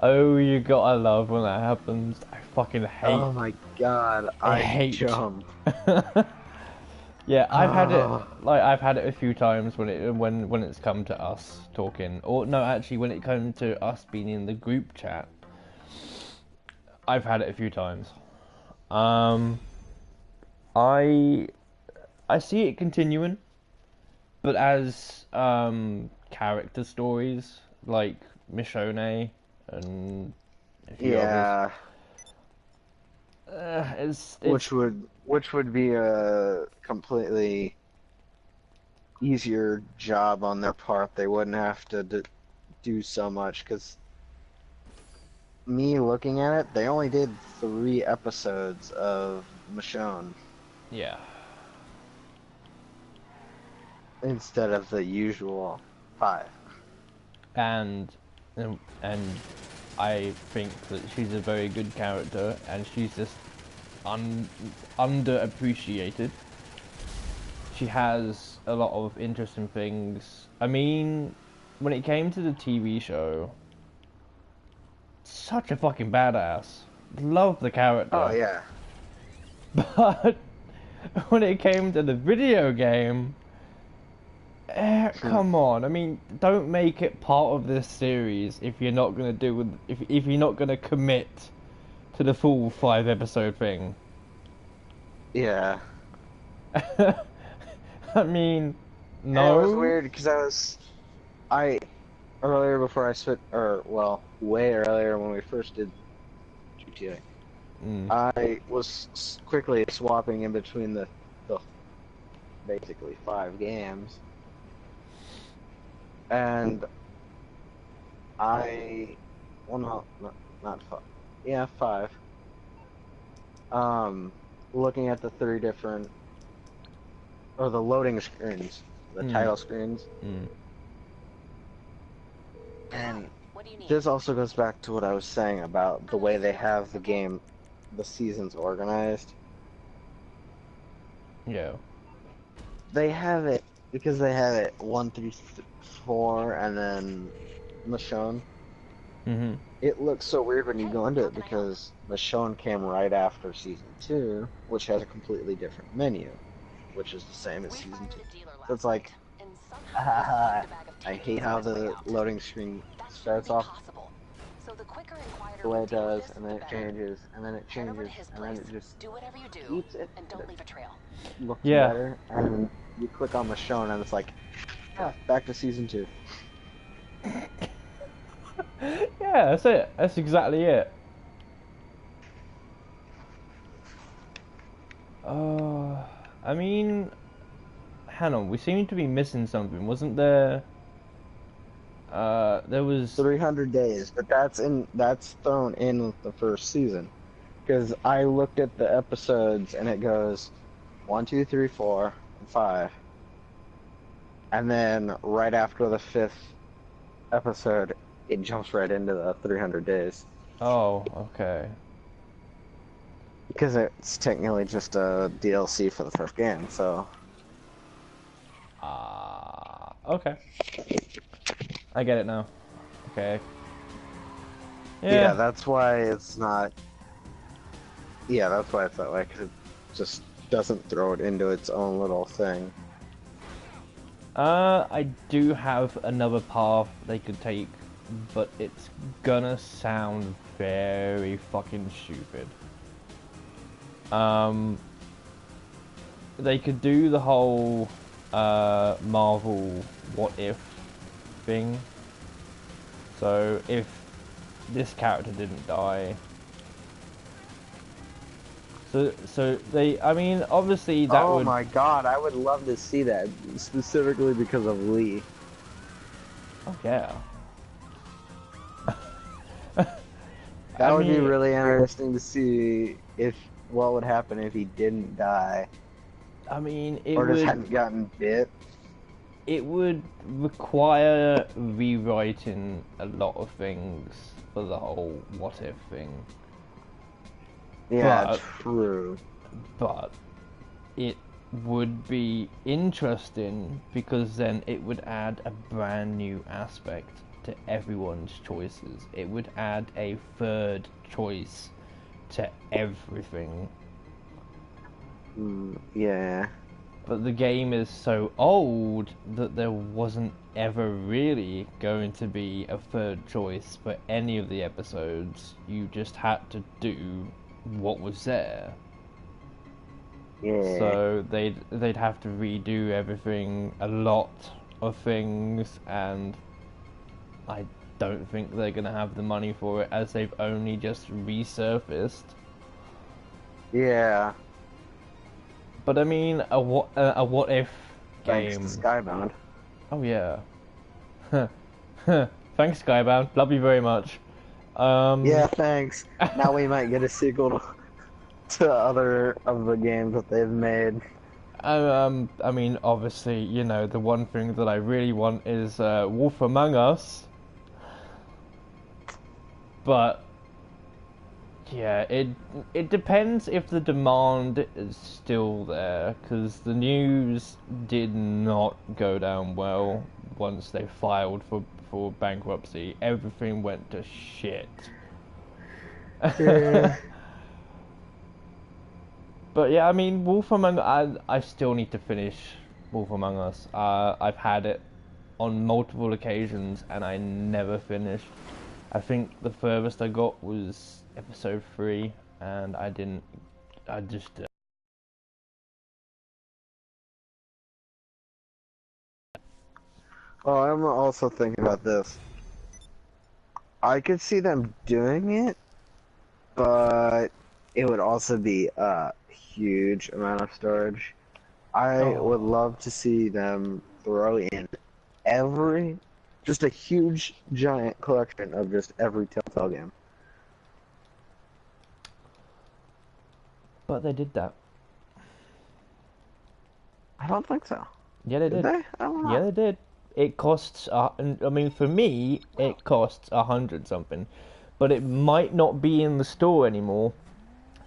Oh, you gotta love when that happens. I fucking hate. Oh my god, I I hate. jumped. Yeah, Oh. I've had it a few times when it's come to us talking, or no, actually when it came to us being in the group chat. I've had it a few times. Um, I I see it continuing, but as character stories like Michonne and a few others, Yeah, it's which would be a completely easier job on their part. They wouldn't have to do so much because me looking at it, they only did 3 episodes of Michonne yeah. instead of the usual 5. And I think that she's a very good character, and she's just underappreciated. She has a lot of interesting things. I mean, when it came to the TV show, such a fucking badass. Love the Oh character. yeah. But when it came to the video game, come on. I mean, don't make it part of this series if you're not gonna if you're not gonna commit to the full 5 episode thing. Yeah. I mean, And it was no. weird because I earlier before I switched, or well, way earlier when we first did GTA, Mm, I was quickly swapping in between the basically 5 games, and I, well, no, not 5, yeah, 5. Um, Looking at the 3 different, or the loading screens, the mm, title screens, mm. and What do you need? this also goes back to what I was saying about the way they have the game, the seasons organized. Yeah. They have it because they have it 1 through 4, and then Michonne. Mhm. It looks so weird when you go into it because Michonne came right after season 2, which has a completely different menu, which is the same as season 2. So it's like, I hate how the loading screen starts off the way it does, and then it changes, and then it changes, and then it just keeps it. And don't leave a trail. Looks Yeah. better, and you click on Michonne, and it's like, ah, back to season 2. Yeah, that's it. That's exactly it. Uh, I mean, hang on. We seem to be missing something. Wasn't there? There was. 300 days, but that's thrown in with the first season. Because I looked at the episodes and it goes 1, 2, 3, 4, and 5. And then right after the 5th episode, it jumps right into the 300 days. Oh, okay. Because it's technically just a DLC for the first game, so. Okay. I get it now. Okay. Yeah, Yeah. that's why it's not. Yeah, that's why it's that way, because it just doesn't throw it into its own little thing. I do have another path they could take, but it's gonna sound very fucking stupid. Um, they could do the whole Marvel what if thing. So if this character didn't die, so they, I mean, obviously that Oh would. my god, I would love to see that, specifically because of Lee. Oh yeah. That I would be mean, really interesting to see if what would happen if he didn't die it or just would. hadn't gotten bit. It would require rewriting a lot of things for the whole what if thing. Yeah, But true. but it would be interesting because then it would add a brand new aspect to everyone's choices. It would add a third choice to everything. Yeah. But the game is so old that there wasn't ever really going to be a third choice for any of the episodes. You just had to do what was there. Yeah. So they'd have to redo everything, a lot of things, and I don't think they're gonna have the money for it, as they've only just resurfaced. Yeah. But I mean, a what if Thanks game? to Skybound. Oh yeah. Thanks, Skybound. Love you very much. Yeah, thanks. Now we might get a sequel to other of the games that they've made. I mean, obviously, you know, the one thing that I really want is Wolf Among Us. But yeah, it depends if the demand is still there, because the news did not go down well once they filed for bankruptcy. Everything went to shit. Yeah. But yeah, I mean, I still need to finish Wolf Among Us. I've had it on multiple occasions and I never finished. I think the furthest I got was episode 3, and I didn't. I just. Oh, I'm also thinking about this. I could see them doing it, but it would also be a huge amount of storage. I would Oh, love to see them throw in every, just a huge giant collection of just every Telltale game. but they did that. I don't think so. Yeah, they Did did. they? I don't Yeah, know. they did. It costs. I mean, for me, it costs 100 something, but it might not be in the store anymore,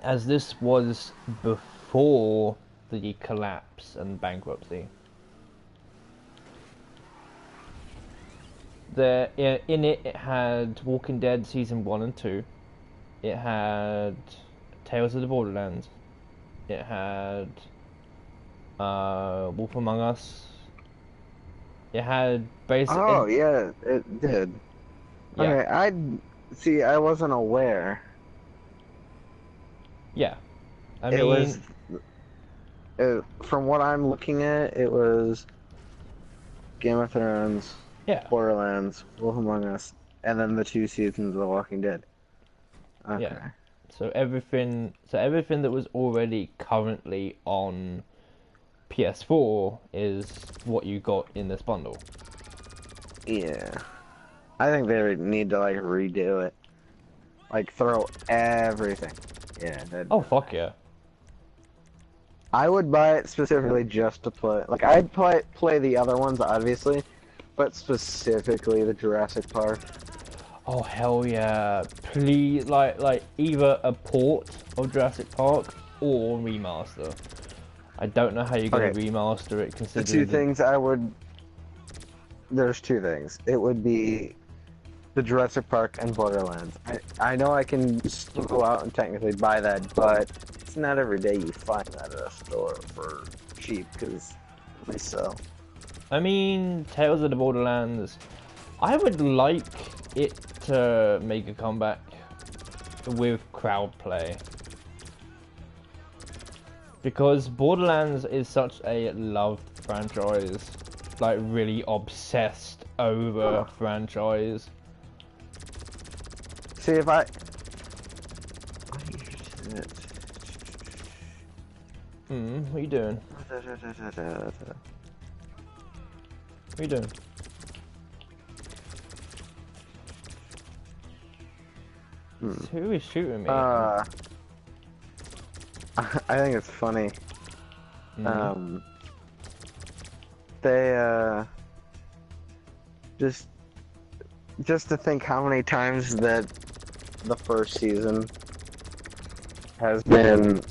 as this was before the collapse and bankruptcy. In it, it had Walking Dead season 1 and 2. It had Tales of the Borderlands. It had Wolf Among Us. It had Oh, basically, yeah, it did. yeah, Okay, I wasn't aware. yeah. I It was, mean, from what I'm looking at, it was Game of Thrones, yeah, Borderlands, Wolf Among Us, and then the 2 seasons of The Walking Dead. yeah. Okay. So everything that was already currently on PS4 is what you got in this bundle. Yeah. I think they would need to like redo it. Like throw everything. Yeah, Oh fuck yeah. I would buy it specifically just to play. Like I'd play the other ones obviously, but specifically the Jurassic Park. Oh hell yeah. Please, like either a port of Jurassic Park or remaster. I don't know how you're gonna Okay, remaster it the two considering the. things I would. There's two things. It would be the Jurassic Park and Borderlands. I know I can still go out and technically buy that, but it's not every day you find that at a store for cheap because they sell. I mean, Tales of the Borderlands. I would like it to make a comeback with crowd play. Because Borderlands is such a loved franchise. Like, really obsessed over franchise. See if I. What are you doing? What are you doing? Who is shooting me? I think it's funny. Mm. They just to think how many times that the first season has been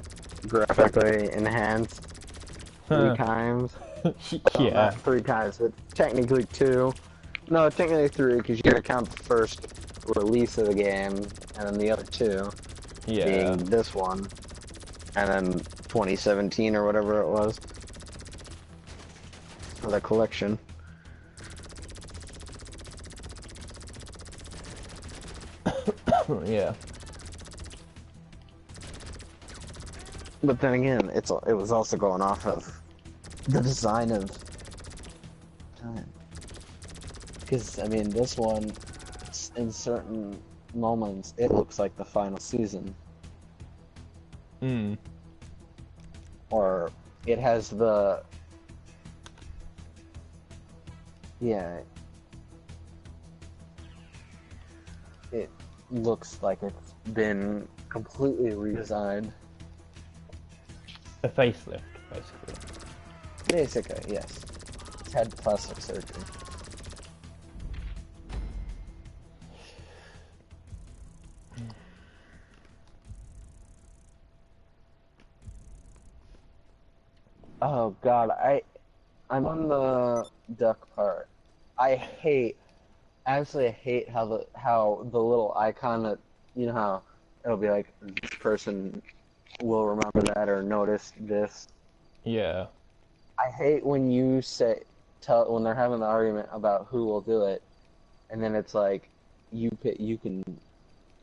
graphically enhanced 3 times. Well, Yeah. not 3 times, but technically 2. No, technically 3, because you gotta count the first release of the game, and then the other 2 Yeah. being this one, and then 2017 or whatever it was for the collection. Yeah. But then again, it was also going off of the design of time. Because I mean, this one, in certain moments, it looks like the final season, Mm. or it has the yeah. It looks like it's been completely redesigned. A facelift, basically. Basically, yes. It's had plastic surgery. Oh god, I'm on the duck part. Absolutely hate how the little icon that, you know how it'll be like this person will remember that or notice this. Yeah. I hate when you when they're having the argument about who will do it, and then it's like you can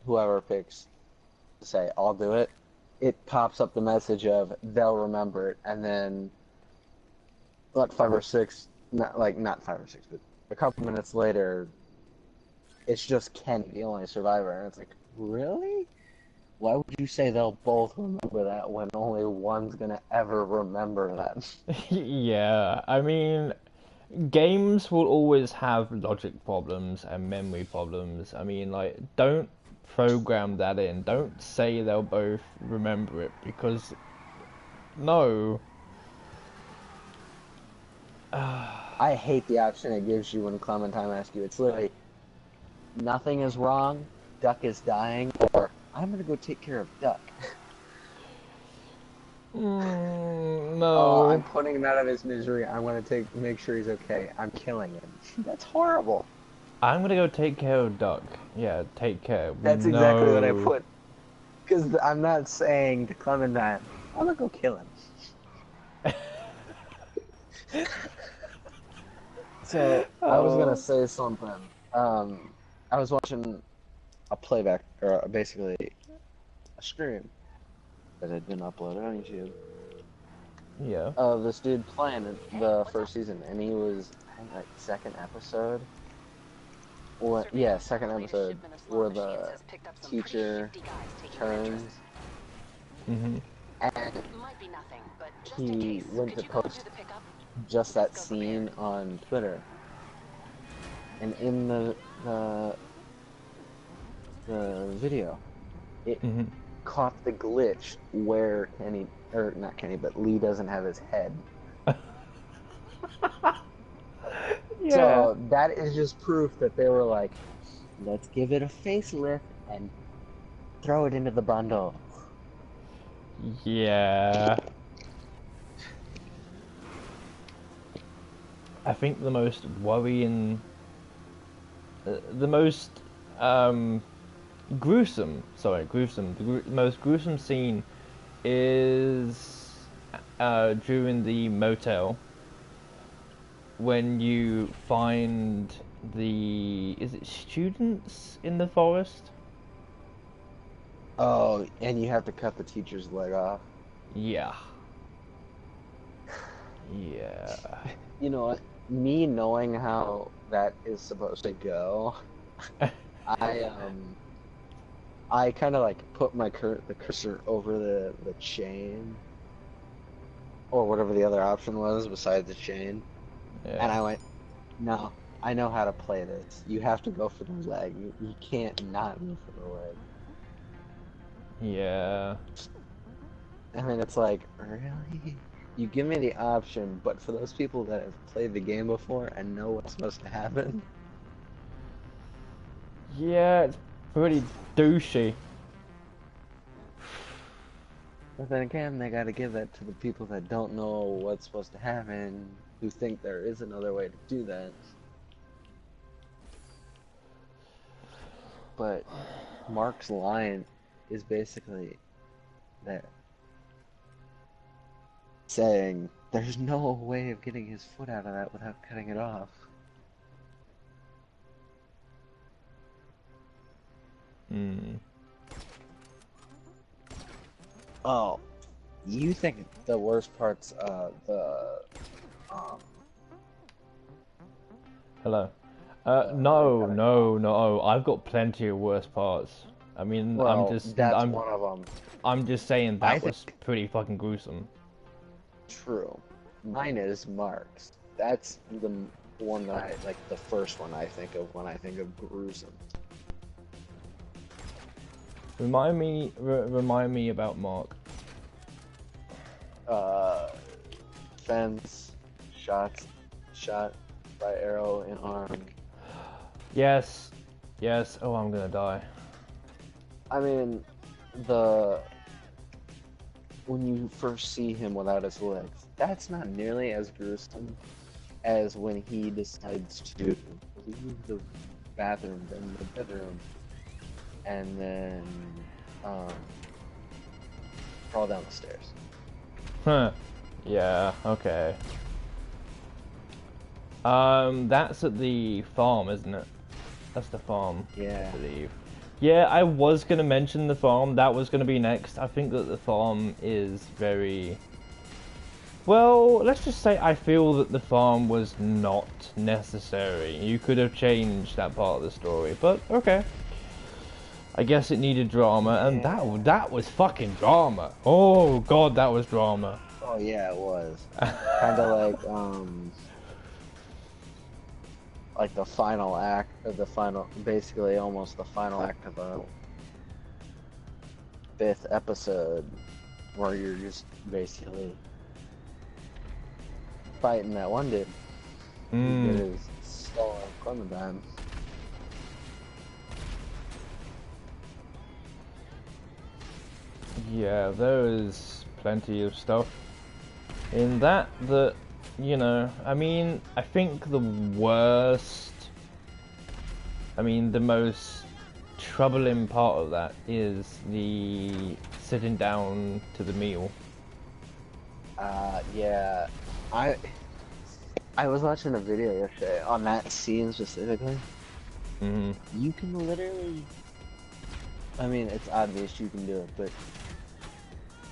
whoever picks to say I'll do it. It pops up the message of they'll remember it, and then like 5 or 6, not 5 or 6, but a couple minutes later, it's just Kenny, the only survivor, and it's like, really? Why would you say they'll both remember that when only one's gonna ever remember that? Yeah. I mean, games will always have logic problems and memory problems. I mean, like, don't program that in. Don't say they'll both remember it because no. I hate the option it gives you when Clementine asks you. It's literally nothing is wrong, Duck is dying, or I'm gonna go take care of Duck. Oh, I'm No. putting him out of his misery. I'm gonna make sure he's okay. I'm killing him. That's horrible. I'm gonna go take care of Duck. Yeah, take care. That's exactly what I No. put. Because I'm not saying to Clementine, I'm gonna go kill him. So I was gonna Oh. say something. I was watching a playback, or basically a stream that had been uploaded on YouTube Yeah. of this dude playing the first season, and he was, I think, like second episode. Or yeah, second episode where the teacher turns, Mhm. and he went to post just that scene on Twitter, and in the video, it Mhm. caught the glitch where Kenny, or not Kenny, but Lee doesn't have his head. Yeah. So that is just proof that they were like, let's give it a facelift and throw it into the bundle. Yeah. I think the most worrying, the most um, gruesome, the most gruesome scene is during the motel when you find is it students in the forest? Oh, and you have to cut the teacher's leg off. Yeah. Yeah. You know what? Me knowing how that is supposed to go, I I kind of like put the cursor over the chain or whatever the other option was besides the chain, and Yeah. I went, no, I know how to play this. You have to go for the leg. You can't not go for the leg. Yeah. And then it's like, really? You give me the option, but for those people that have played the game before and know what's supposed to happen, Yeah, it's pretty douchey. but then again, they gotta give that to the people that don't know what's supposed to happen, who think there is another way to do that. But Mark's line is basically that saying, there's no way of getting his foot out of that without cutting it off. Hmm. Oh, you think the worst part's um Hello. oh, you No, got a call. no, no. I've got plenty of worse parts. I mean, Well, that's one of them. I'm just saying I that think was pretty fucking gruesome. true. Mine is Mark's. That's the one that I like. The first one I think of when I think of gruesome. Remind me about Mark. Uh, fence, shot by arrow in arm. Yes, yes. Oh, I'm gonna die. I mean, the when you first see him without his legs, that's not nearly as gruesome as when he decides to leave the bathroom in the bedroom and then um, crawl down the stairs. Huh. Yeah. Okay. That's at the farm, isn't it? That's the farm, Yeah. I believe. Yeah, I was gonna mention the farm. That was gonna be next. I think that the farm is very... Well, let's just say I feel that the farm was not necessary. You could have changed that part of the story, but okay. I guess it needed drama, and Yeah. that was fucking drama. Oh god, that was drama. Oh yeah, it was. Kind of like the final act of the final, basically almost the final act of the fifth episode, where you're just basically fighting that one dude who get Hmm. his stolen Clementine. Yeah, there is plenty of stuff in that, you know, I mean, I think the worst, I mean, the most troubling part of that is the sitting down to the meal. Yeah, I I was watching a video yesterday on that scene specifically. Hmm. You can literally, I mean, it's obvious you can do it, but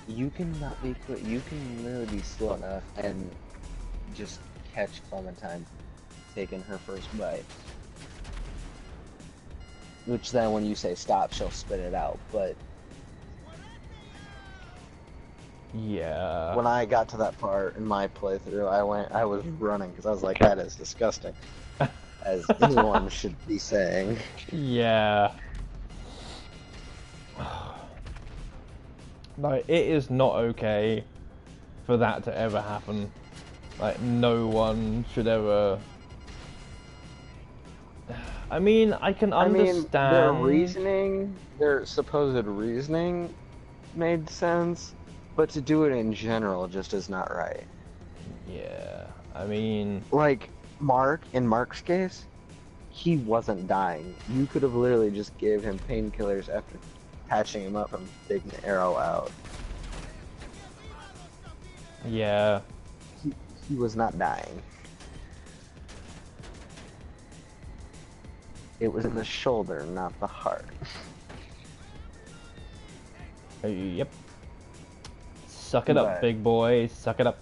you can not be quick. You can literally be slow enough and just catch Clementine taking her first bite. Which then, when you say stop, she'll spit it out. But Yeah. when I got to that part in my playthrough, I was running because I was like, that is disgusting, as anyone should be saying. Yeah. Like, it is not okay for that to ever happen. Like, no one should ever... I mean, I can I mean, their understand... reasoning, their supposed reasoning made sense, but to do it in general just is not right. Yeah, I mean... Like, in Mark's case, he wasn't dying. You could have literally just gave him painkillers after patching him up and taking the arrow out. Yeah. He was not dying. It was in the shoulder, not the heart. Yep. Suck it up, But big boy. Suck it up.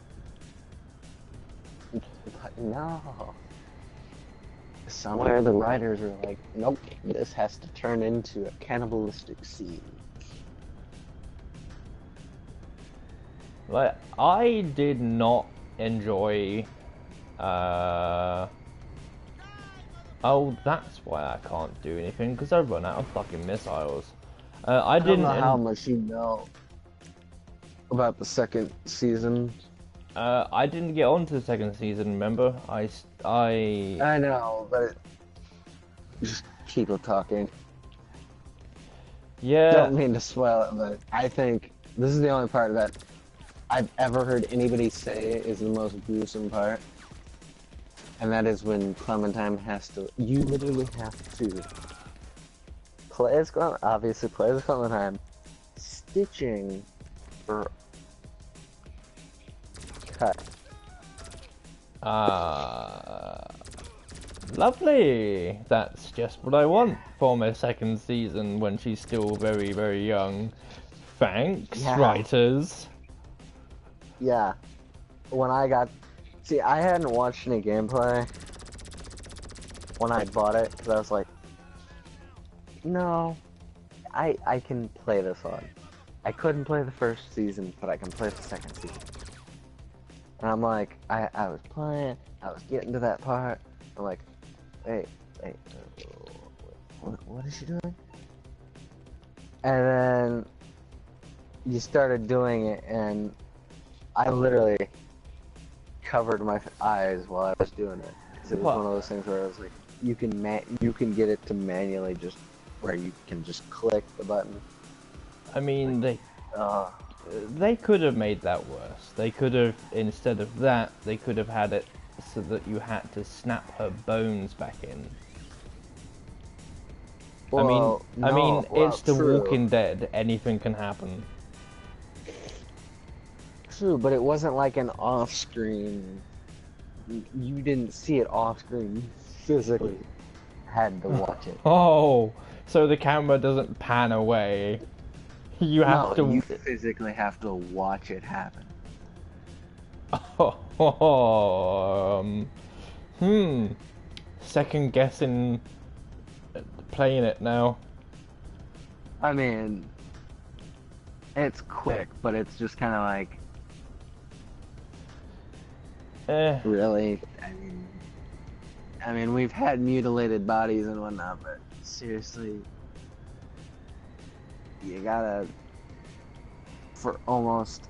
no. Somewhere the writers are like, nope, this has to turn into a cannibalistic scene. Like, I did not enjoy... Oh, that's why I can't do anything, because I've run out of fucking missiles. I don't know didn't... how much you know about the second season. I didn't get on to the second season, remember? I know, but just keep it talking. Yeah. Don't mean to spoil it, but I think this is the only part that I've ever heard anybody say is the most gruesome part. And that is when Clementine has to, you literally have to play as Clementine, obviously play as Clementine, stitching her cut. Uh, Lovely. That's just what I want from a second season when she's still very, very young. Thanks, Yeah. writers. Yeah. When I got... See, I hadn't watched any gameplay when I bought it, because I was like, no, I can play this on. I couldn't play the first season, but I can play the second season. And I'm like, I was playing, I was getting to that part, I'm like, wait, what is she doing? And then you started doing it, and I literally covered my eyes while I was doing it. Because it was one of those things where I was like, you can get it to manually just where you can just click the button. I mean, they could have made that worse. They could have, instead of that, they could have had it so that you had to snap her bones back in. Well, I mean, it's The true. Walking Dead. Anything can happen. True, but it wasn't like an off-screen. You didn't see it off-screen. You physically had to watch it. Oh, so the camera doesn't pan away. You have to. You physically have to watch it happen. Second guessing playing it now. I mean, it's quick, but it's just kind of like, really? I mean, we've had mutilated bodies and whatnot, but seriously, you gotta, for almost,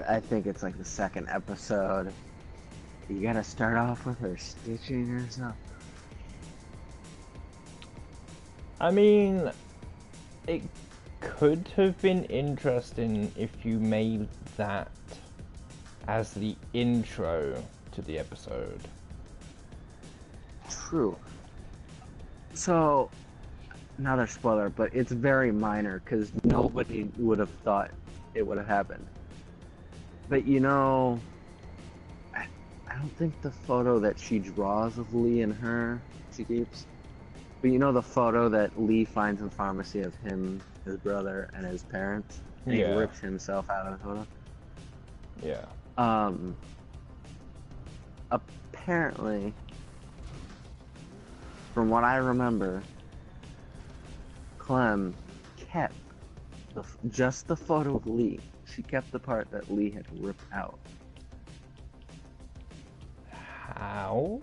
I think it's like the second episode, you gotta start off with her stitching herself. I mean, it could have been interesting if you made that as the intro to the episode. True. So, another spoiler, but it's very minor because nobody would have thought it would have happened. But you know, I don't think the photo that she draws of Lee and her, she keeps. But you know the photo that Lee finds in the pharmacy of him, his brother, and his parents? And he rips himself out of the photo? Yeah. Apparently, from what I remember, Clem kept just the photo of Lee. She kept the part that Lee had ripped out. How?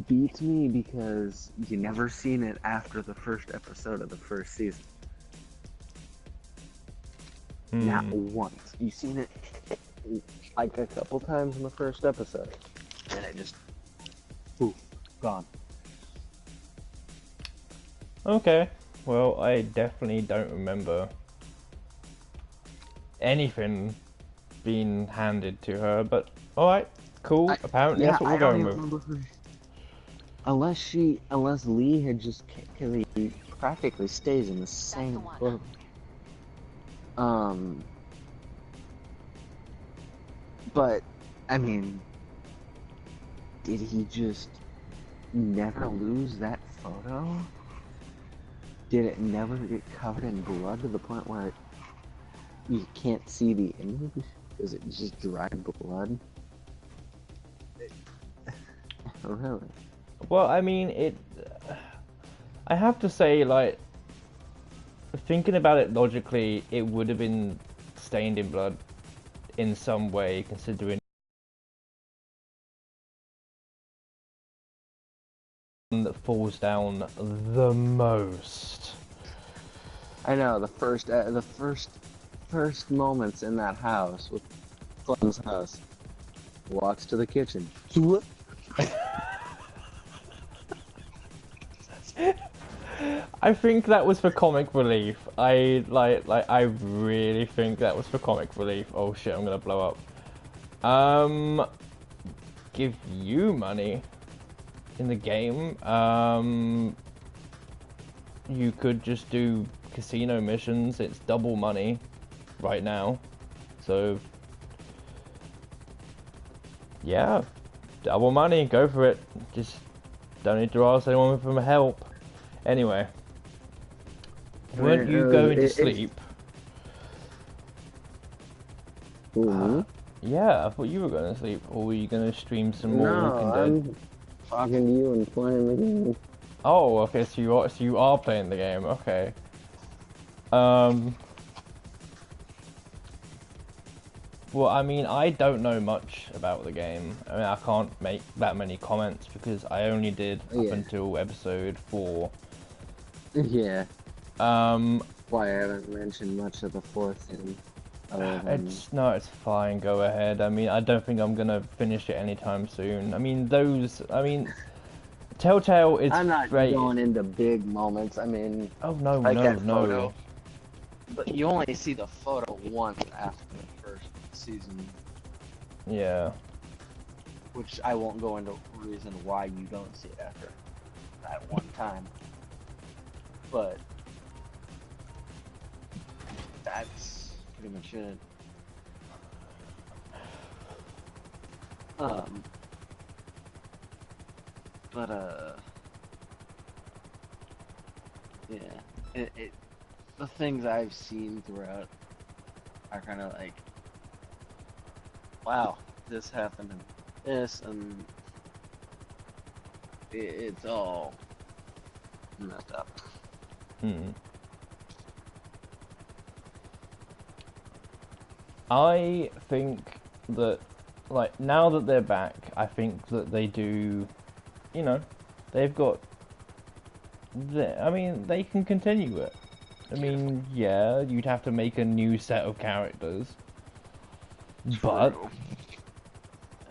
Beats me because you never seen it after the first episode of the first season. Not once. You seen it like a couple times in the first episode, and it just poof, gone. Okay. Well, I definitely don't remember anything being handed to her, but alright, cool. Apparently that's what we're going with. Unless Lee had just, because he practically stays in the same book. But, I mean, did he just never lose that photo? Did it never get covered in blood to the point where you can't see the image? Because it's just dried blood? Really? Well, I mean, I have to say, like, thinking about it logically, it would have been stained in blood in some way, considering that falls down the most. I know the first moments in that house with Clem's house. Walks to the kitchen. I think that was for comic relief. I really think that was for comic relief. Oh shit, I'm gonna blow up. Give you money in the game. You could just do casino missions. It's double money right now. So yeah, Double money, go for it. Just don't need to ask anyone for help. Anyway, I mean, weren't you going to it's sleep? Mhm. Yeah, I thought you were going to sleep, or were you going to stream some more No, Walking Dead? I'm talking to you and playing the game. Oh, okay, so you are playing the game. Okay. Um. Well, I mean, I don't know much about the game. I mean, I can't make that many comments because I only did up Yeah. until episode 4. Yeah. Um, Why I haven't mentioned much of the fourth season, other than it's fine. Go ahead. I mean, I don't think I'm gonna finish it anytime soon. I mean, Telltale is I'm not great. going into big moments. I mean, Oh no, like no, that no. photo, but you only see the photo once after the first season, Yeah. which I won't go into reason why you don't see it after that one time. But that's pretty much it. Um, but yeah, the things I've seen throughout are kind of like, wow, this happened and this, and it's all messed up. Hmm. I think that, like, now that they're back, I think that they do, you know, they've got. I mean, they can continue it. I mean, yeah, you'd have to make a new set of characters, but True.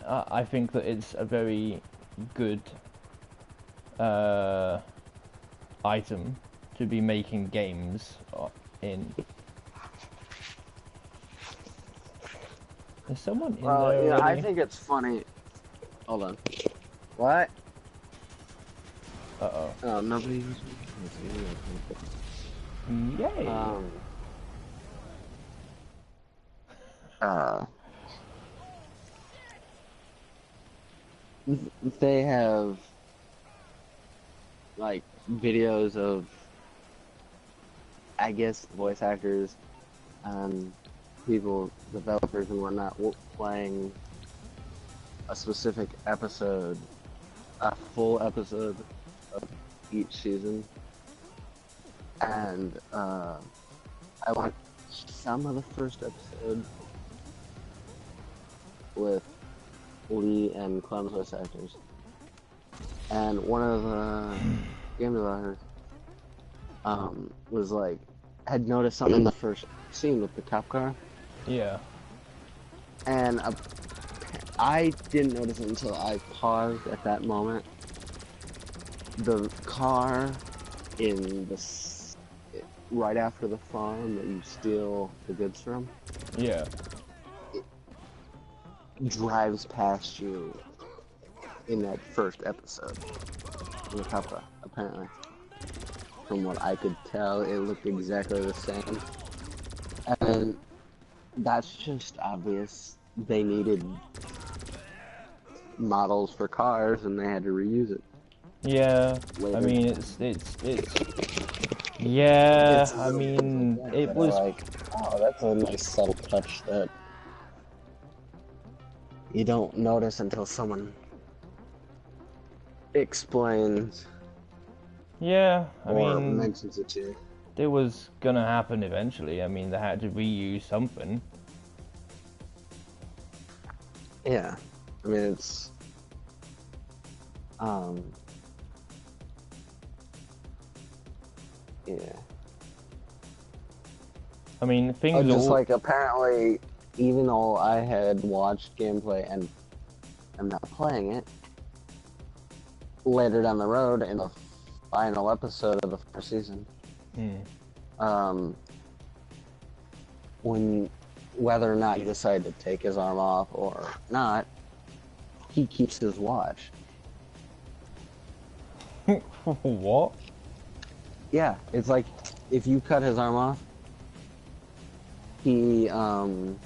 I think that it's a very good uh, item to be making games in. Is someone in Well, there yeah, I already? think it's funny. Hold on. What? Uh-oh. Oh, nobody was. Yay! Um. Uh. They have like videos of, I guess, voice actors and people, developers and whatnot, playing a specific episode, a full episode of each season. And I watched some of the first episode with Lee and Clem's voice actors. And one of the game developers was like, had noticed something in the first scene with the cop car. Yeah. And I didn't notice it until I paused at that moment. The car in the right after the farm that you steal the goods from, Yeah. it drives past you in that first episode in the cop car. Apparently, from what I could tell, it looked exactly the same, and that's just obvious. They needed models for cars, and they had to reuse it. Yeah. Later. I mean, yeah. It's I little things mean, like that it that are was. like, oh, that's a nice subtle touch that you don't notice until someone explains Yeah. I or mean, mentions it to you. it was gonna happen eventually. I mean, they had to reuse something. Yeah, I mean it's yeah. I mean, things Just all. like apparently, even though I had watched gameplay and am not playing it, later down the road in the final episode of the first season, when whether or not he decided to take his arm off or not, he keeps his watch. What? Yeah, it's like if you cut his arm off, he'll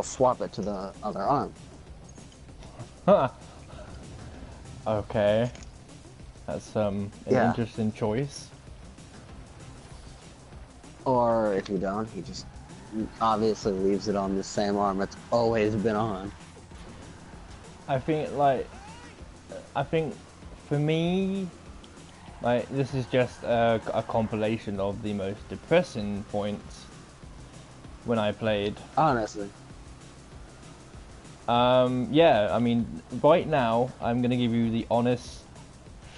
swap it to the other arm. Okay, that's an Yeah. interesting choice. Or if you don't, he just obviously leaves it on the same arm it's always been on. I think like I think for me, like this is just a compilation of the most depressing points when I played. Honestly. Yeah, I mean, right now I'm gonna give you the honest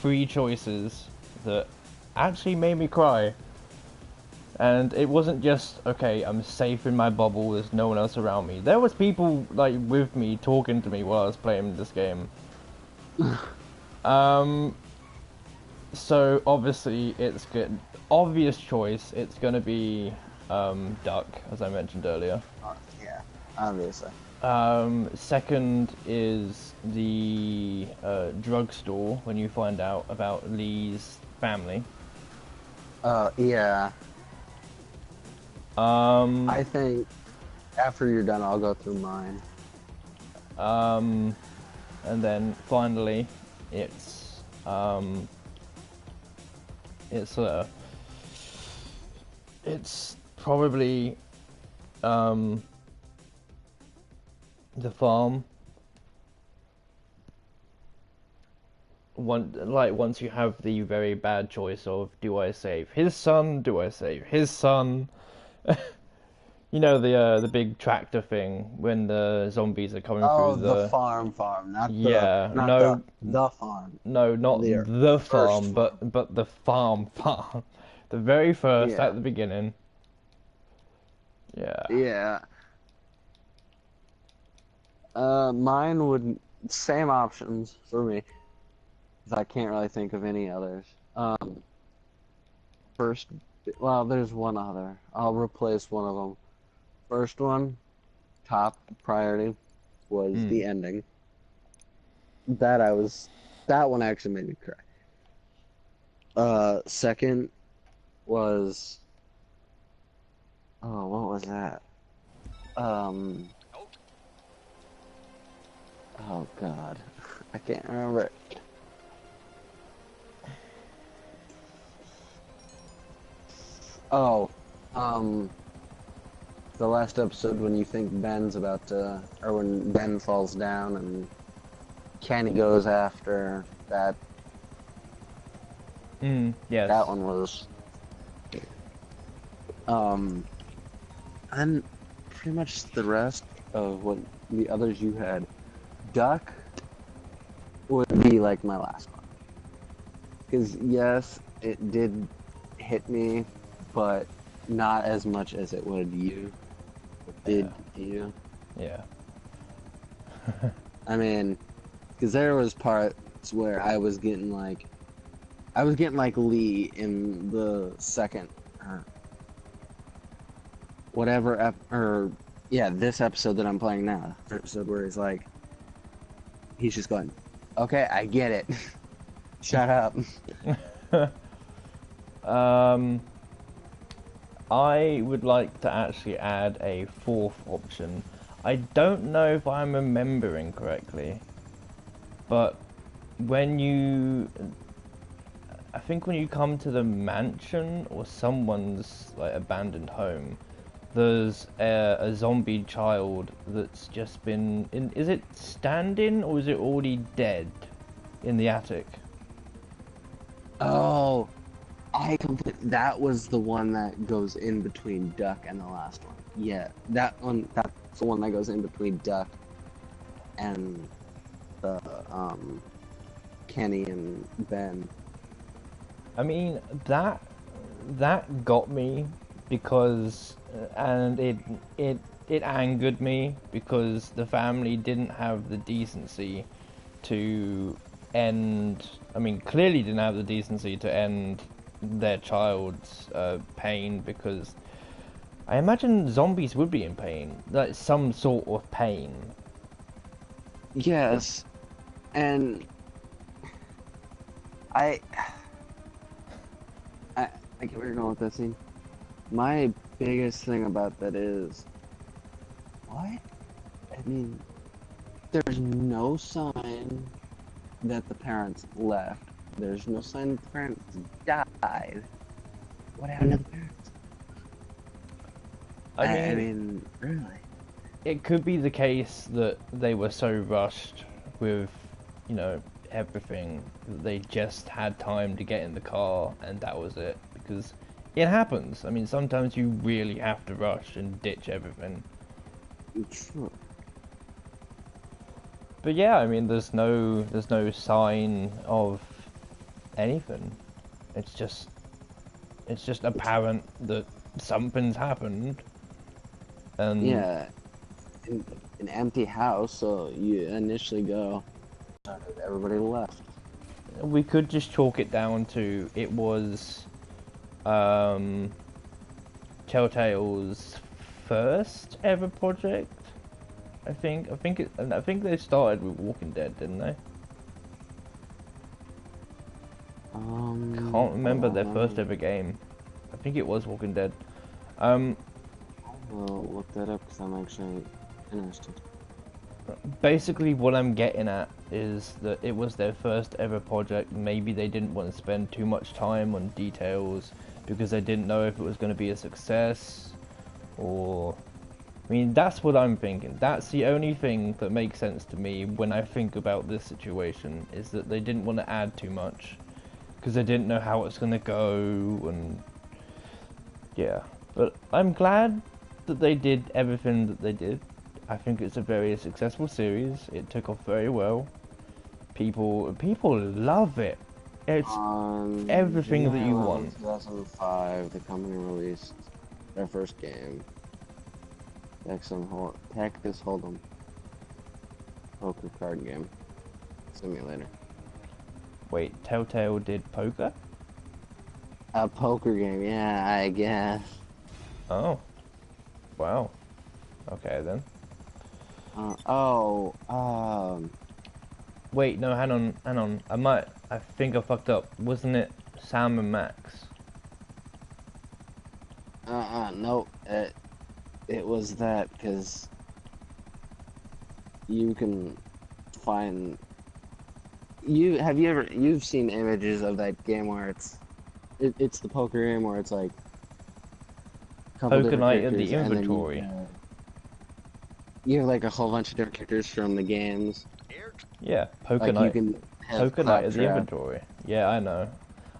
three choices that actually made me cry. And it wasn't just, okay, I'm safe in my bubble, there's no one else around me. There was people, like, with me, talking to me while I was playing this game. Um, so, obviously, it's good. Obvious choice, it's gonna be, Duck, as I mentioned earlier. Yeah, obviously. Second is the, drugstore, when you find out about Lee's family. Yeah. Um, I think after you're done, I'll go through mine. Um, and then finally, it's it's probably um the farm. Once you have the very bad choice of do I save his son, do I save his son? You know the big tractor thing when the zombies are coming through Oh, the the farm, yeah not no the farm. no not The the first farm farm. but the farm the very first Yeah, at the beginning. Yeah. yeah. Mine would same options for me, 'cause I can't really think of any others. First, well, there's one other. I'll replace one of them. First one, top priority, was Mm. the ending. That I was, that one actually made me cry. Second was, oh, what was that? Um, oh God, I can't remember it. Oh, um, the last episode when you think Ben's about to, or when Ben falls down and Kenny goes after that. That Yes. one was, um, and pretty much the rest of what the others you had. Duck would be like my last one. Because yes, it did hit me, but not as much as it would you. It Yeah. did you. Yeah. I mean, because there was parts where I was getting like Lee in the second, or whatever, or yeah, this episode that I'm playing now, the episode where he's just going, okay, I get it. Shut up. um, I would like to actually add a fourth option. I don't know if I'm remembering correctly, but when you, I think when you come to the mansion or someone's like abandoned home, there's a zombie child that's just been in. Is it standing or is it already dead in the attic? Oh, that was the one that goes in between Duck and the last one. Yeah, that's the one that goes in between Duck and the Kenny and Ben. I mean that got me because and it angered me because the family didn't have the decency to end. I mean, clearly didn't have the decency to end their child's pain because I imagine zombies would be in pain, like some sort of pain. Yes, and I I I get where you're going with that scene. My biggest thing about that is what? I mean, There's no sign that the parents left. There's no sign that the parents died. What happened to the parents? I I mean, mean, really? it could be the case that they were so rushed with, you know, everything that they just had time to get in the car and that was it. Because it happens. I mean, sometimes you really have to rush and ditch everything. True. But yeah, I mean, there's no sign of anything. It's just it's just apparent that something's happened, and Yeah, in an empty house, so you initially go, everybody left. we could just chalk it down to it was um, Telltale's first ever project. I think they started with Walking Dead, didn't they? Can't Hold remember on, their first ever game. I think it was Walking Dead. Um, I'll look that up because I'm actually interested. Basically, what I'm getting at is that it was their first ever project. Maybe they didn't want to spend too much time on details because they didn't know if it was going to be a success or. I mean, that's what I'm thinking. That's the only thing that makes sense to me when I think about this situation is that they didn't want to add too much because they didn't know how it's going to go and yeah. But I'm glad that they did everything that they did. I think it's a very successful series. It took off very well. People love it. It's On everything that you January want. 11th, 2005, the company released their first game, Texas Hold'em poker card game simulator. Wait, Telltale did poker? A poker game, yeah, I guess. Oh, wow. Okay then. Oh, Wait, no, hang on. I think I fucked up. Wasn't it Sam and Max? nope. It was that because you can find you've seen images of that game where it's the poker game where it's like a couple Poker different night at characters the and then inventory. you have like a whole bunch of different characters from the games. Yeah, poker Like you night. can have Poker night at the Claptrap. inventory. Yeah, I know.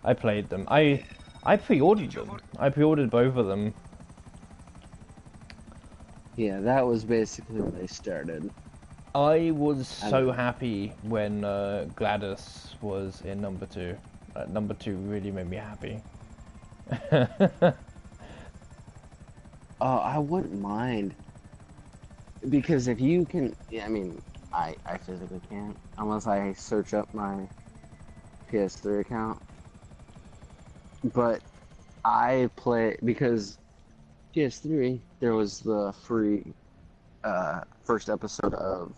I played them. I pre-ordered them. I pre-ordered both of them. Yeah, that was basically where they started. I was I so mean, happy when Gladys was in number two. Number two really made me happy. oh, I wouldn't mind because if you can, yeah, I mean, I physically can't unless I search up my PS3 account. But I play because PS3 there was the free first episode of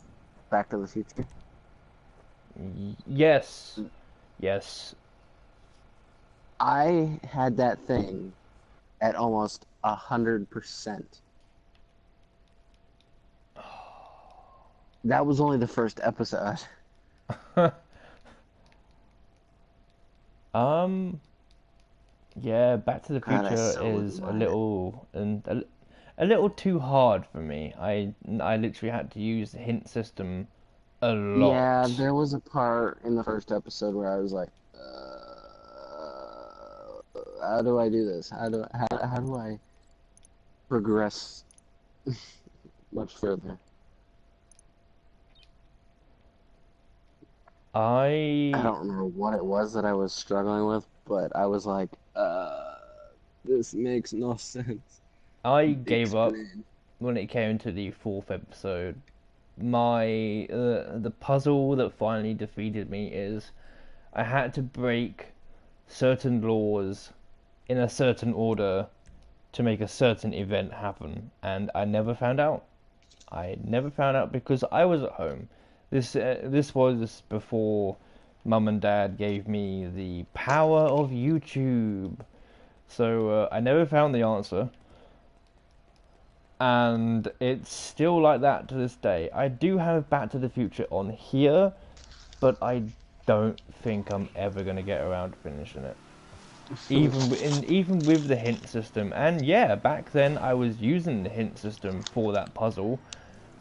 Back to the Future. Yes, yes. I had that thing at almost 100%. That was only the first episode. um, yeah. Back to the God, I Future so wouldn't is a mind it. little a little too hard for me. I literally had to use the hint system a Yeah, lot. there was a part in the first episode where I was like, how do I do this? How do I progress much further? I I don't remember what it was that I was struggling with, but I was like, this makes no sense. I gave up Explain. when it came to the fourth episode. My the puzzle that finally defeated me is I had to break certain laws in a certain order to make a certain event happen, and I never found out. I never found out because I was at home. This was before Mum and Dad gave me the power of YouTube, so I never found the answer. and it's still like that to this day. I do have Back to the Future on here, but I don't think I'm ever gonna get around to finishing it. Even with the hint system, and yeah, back then I was using the hint system for that puzzle,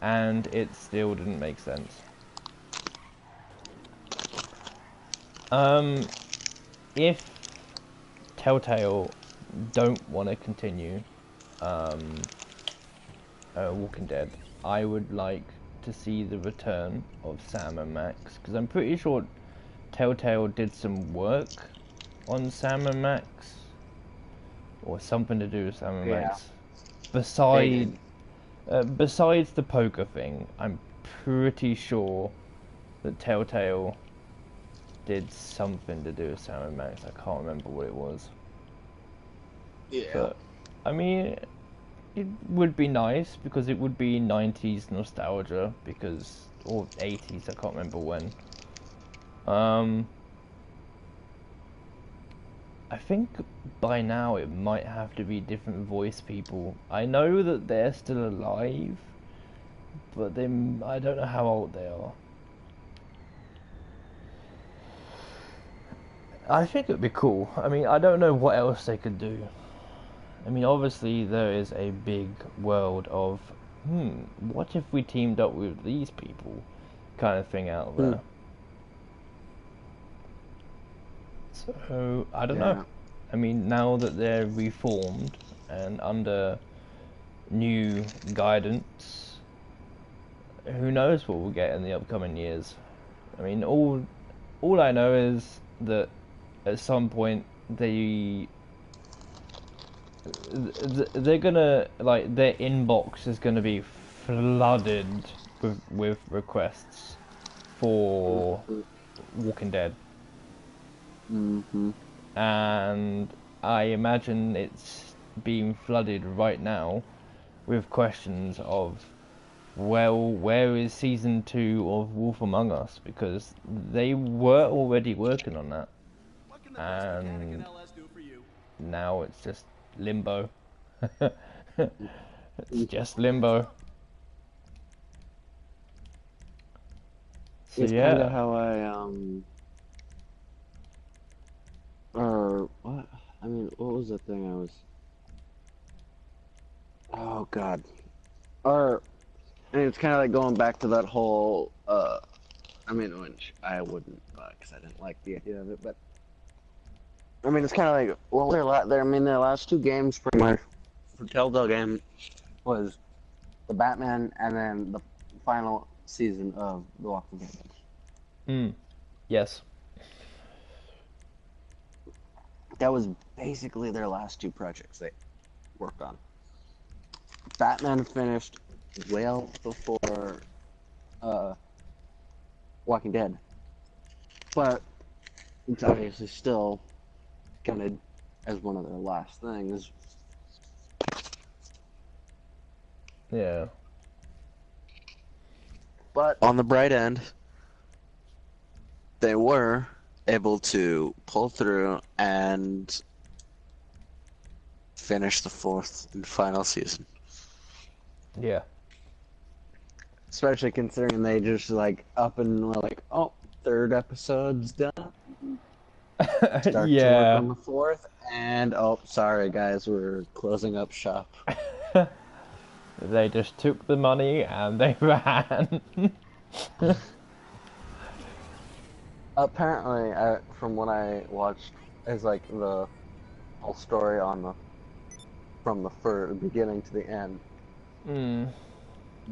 and it still didn't make sense. If Telltale don't want to continue Walking Dead, I would like to see the return of Sam and Max, because I'm pretty sure Telltale did some work on Sam and Max, or something to do with Sam and Yeah, Max. they did. Besides the poker thing, I'm pretty sure that Telltale did something to do with Sam and Max. I can't remember what it was. Yeah. But, I mean, it would be nice because it would be 90s nostalgia, because, or 80s, I can't remember when. I think by now it might have to be different voice people. I know that they're still alive, but I don't know how old they are. I think it'd be cool. I mean, I don't know what else they could do. I mean, obviously there is a big world of, what if we teamed up with these people, kind of thing out there. So, I don't know. I mean, now that they're reformed and under new guidance, who knows what we'll get in the upcoming years. I mean, all I know is that at some point they're gonna, like, their inbox is gonna be flooded with requests for Walking Dead. And I imagine it's being flooded right now with questions of, well, where is season 2 of Wolf Among Us? Because they were already working on that, and now it's just limbo. It's just limbo. So It's kind of yeah. how or what? I mean, what was the thing I was? Oh God. Or, I mean, it's kind of like going back to that whole. I mean, which I wouldn't, because I didn't like the idea of it. But I mean, it's kind of like, well, their last two games pretty much for Telltale game was the Batman and then the final season of The Walking Dead. Yes. That was basically their last two projects they worked on. Batman finished well before Walking Dead, but it's obviously still counted as one of their last things. Yeah. But on the bright end, they were able to pull through and finish the fourth and final season. Yeah. Especially considering they just like up and were like, oh, third episode's done. Start to work Yeah. on the fourth, and oh, sorry guys, we're closing up shop. They just took the money and they ran. Apparently, from what I watched, is like the whole story on from the beginning to the end.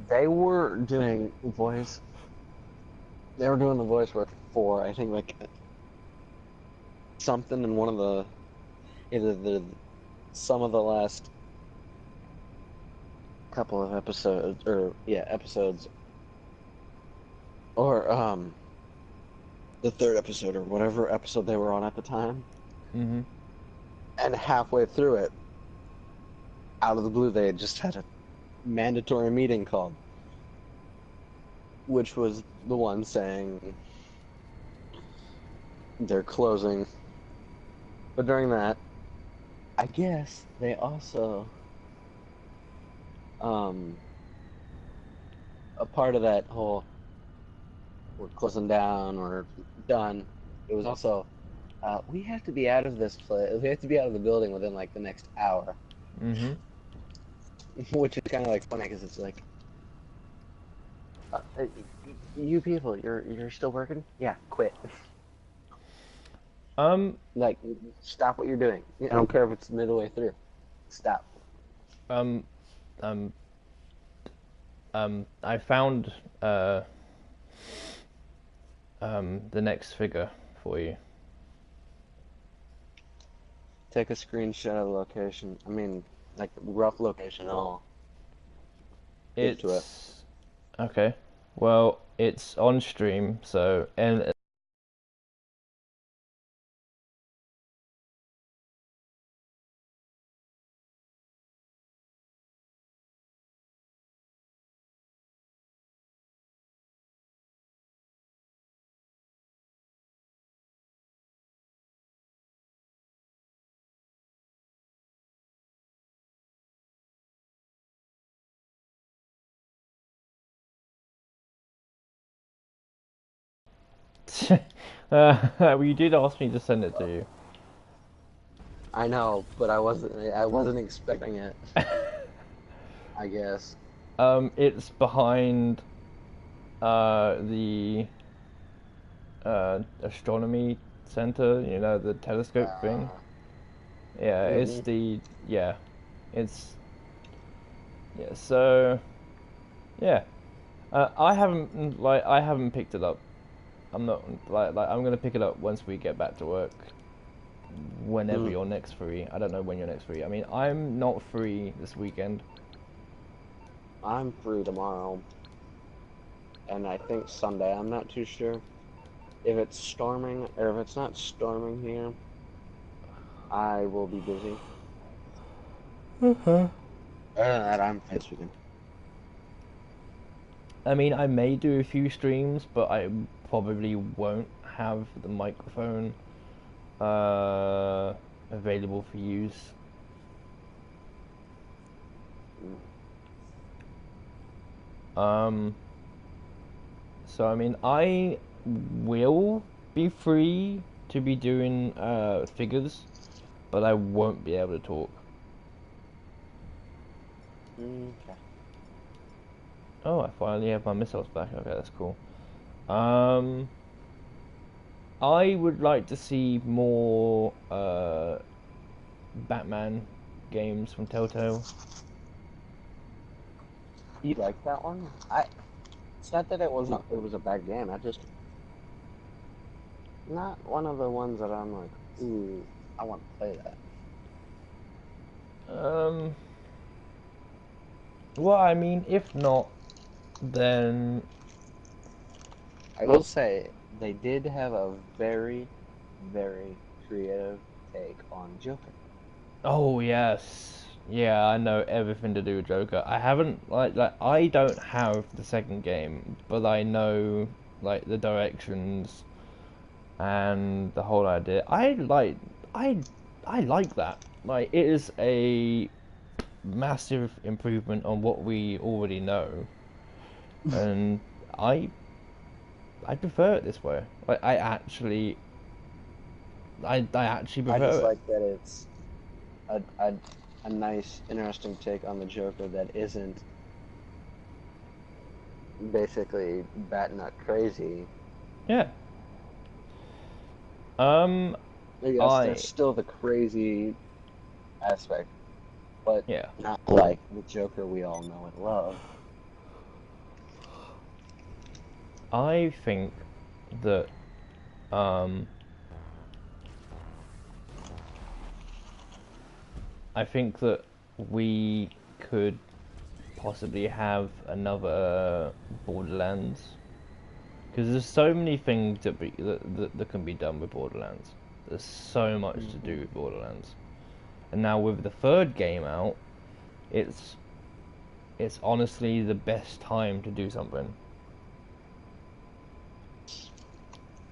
They were doing voice. They were doing the voice work for, I think, like something in one of the some of the last couple of episodes, or yeah, episodes, or the third episode or whatever episode they were on at the time. And halfway through it, out of the blue, they had just had a mandatory meeting called, which was the one saying they're closing. But during that, I guess they also um, a part of that whole we're closing down, we're done. It was also we have to be out of this place. We have to be out of the building within like the next hour, Mm-hmm. which is kind of like funny because it's like, you people, you're still working? Yeah, quit. Um, Like, stop what you're doing. I don't care if it's midway through. Stop. um, um, I found the next figure for you. Take a screenshot of the location. I mean, like rough location. I'll get to it. It's okay. Well, it's on stream, so and well, you did ask me to send it to I know, but I wasn't expecting it. you. I guess. It's behind the astronomy center. You know, the telescope thing. Uh, Yeah, it's hmm the yeah, it's yeah. So yeah, I haven't picked it up. I'm not like I'm gonna pick it up once we get back to work. Whenever mm, you're next free, I don't know when you're next free. I mean, I'm not free this weekend. I'm free tomorrow, and I think Sunday. I'm not too sure if it's storming or if it's not storming here. I will be busy. Other than that, I'm free this weekend. I mean, I may do a few streams, but I probably won't have the microphone available for use. Mm. Um, so I mean, I will be free to be doing figures, but I won't be able to talk. Okay. Oh, I finally have my missiles back. Okay, that's cool. Um, I would like to see more Batman games from Telltale. You like that one? It's not that it was a bad game. I just not one of the ones that I'm like, ooh, I want to play that. Um, well, I mean, if not, then I will say they did have a very, very creative take on Joker. oh yes, yeah, I know everything to do with Joker. I haven't like I don't have the second game, but I know like the directions and the whole idea. I I like that. Like it is a massive improvement on what we already know, and I I prefer it this way. Like I actually I prefer just it. like that it's a, a, a nice, interesting take on the Joker that isn't basically bat nut crazy. Yeah. Um, Yes, there's I still the crazy aspect, but yeah. not like the Joker we all know and love. I think that um I think that we could possibly have another Borderlands because there's so many things that can be done with Borderlands. There's so much to Hmm do with Borderlands, and now with the third game out, it's it's honestly the best time to do something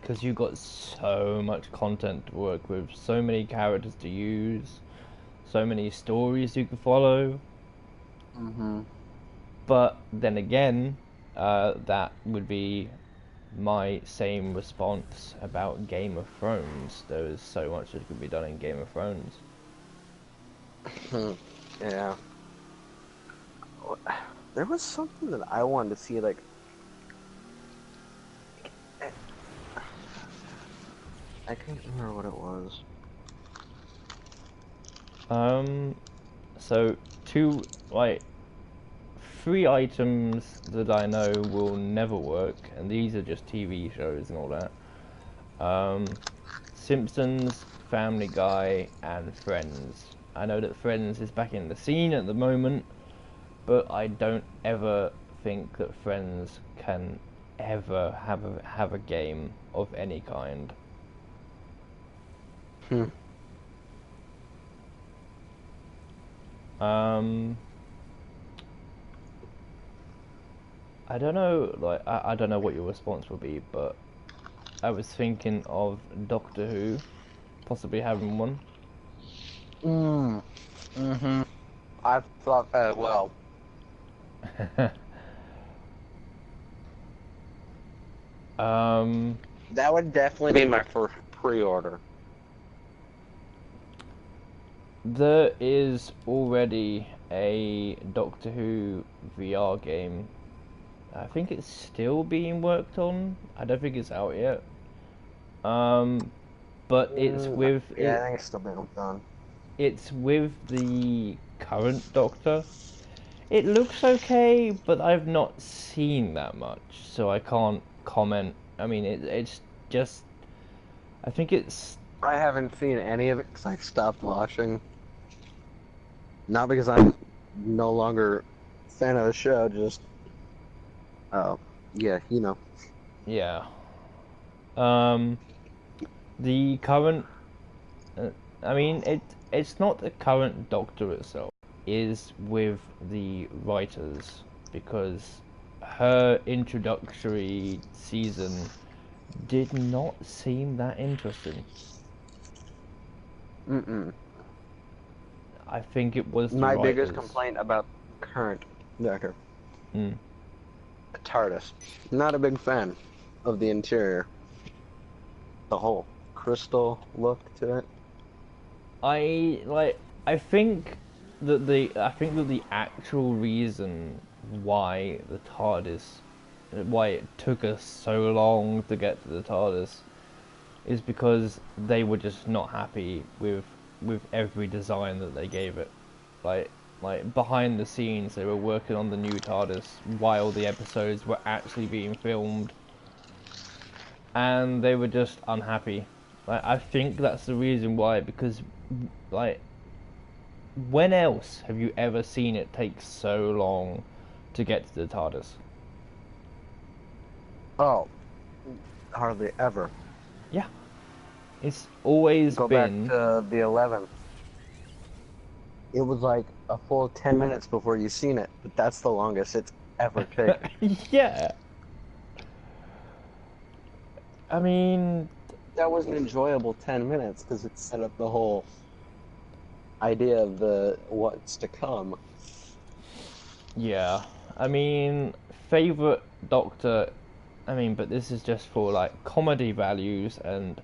because you've got so much content to work with, so many characters to use, so many stories you can follow. hmm But then again, that would be my same response about Game of Thrones. There is so much that could be done in Game of Thrones. Yeah. There was something that I wanted to see, like, I can't remember what it was. So three items that I know will never work, and these are just TV shows and all that. Simpsons, Family Guy, and Friends. I know that Friends is back in the scene at the moment, but I don't ever think that Friends can ever have a game of any kind. Um, I don't know, like I don't know what your response would be, but I was thinking of Doctor Who possibly having one. I thought that well. That would definitely be my first pre-order. There is already a Doctor Who VR game. I think it's still being worked on. I don't think it's out yet. But it's with Yeah, I think it's still being done. it's with the current Doctor. It looks okay, but I've not seen that much, so I can't comment. I mean, it's just. I think it's. I haven't seen any of it because I stopped watching. Not because I'm no longer a fan of the show, just yeah, you know. Yeah. The current. I mean, it's not the current Doctor itself. Is with the writers because her introductory season did not seem that interesting. I think it was the My writers. biggest complaint about current Doctor, Mm. the TARDIS. Not a big fan of the interior. The whole crystal look to it. I think that the actual reason why the TARDIS, why it took us so long to get to the TARDIS, is because they were just not happy with every design that they gave it. Like behind the scenes, they were working on the new TARDIS while the episodes were actually being filmed, and they were just unhappy. Like I think that's the reason why, because like when else have you ever seen it take so long to get to the TARDIS? Oh, hardly ever. Yeah, it's always Go back been. to the 11th. It was like a full 10 minutes before you seen it, but that's the longest it's ever taken. Yeah. I mean, That was an enjoyable 10 minutes because it set up the whole idea of the what's to come. yeah. I mean, favorite Doctor. I mean, but this is just for like comedy values, and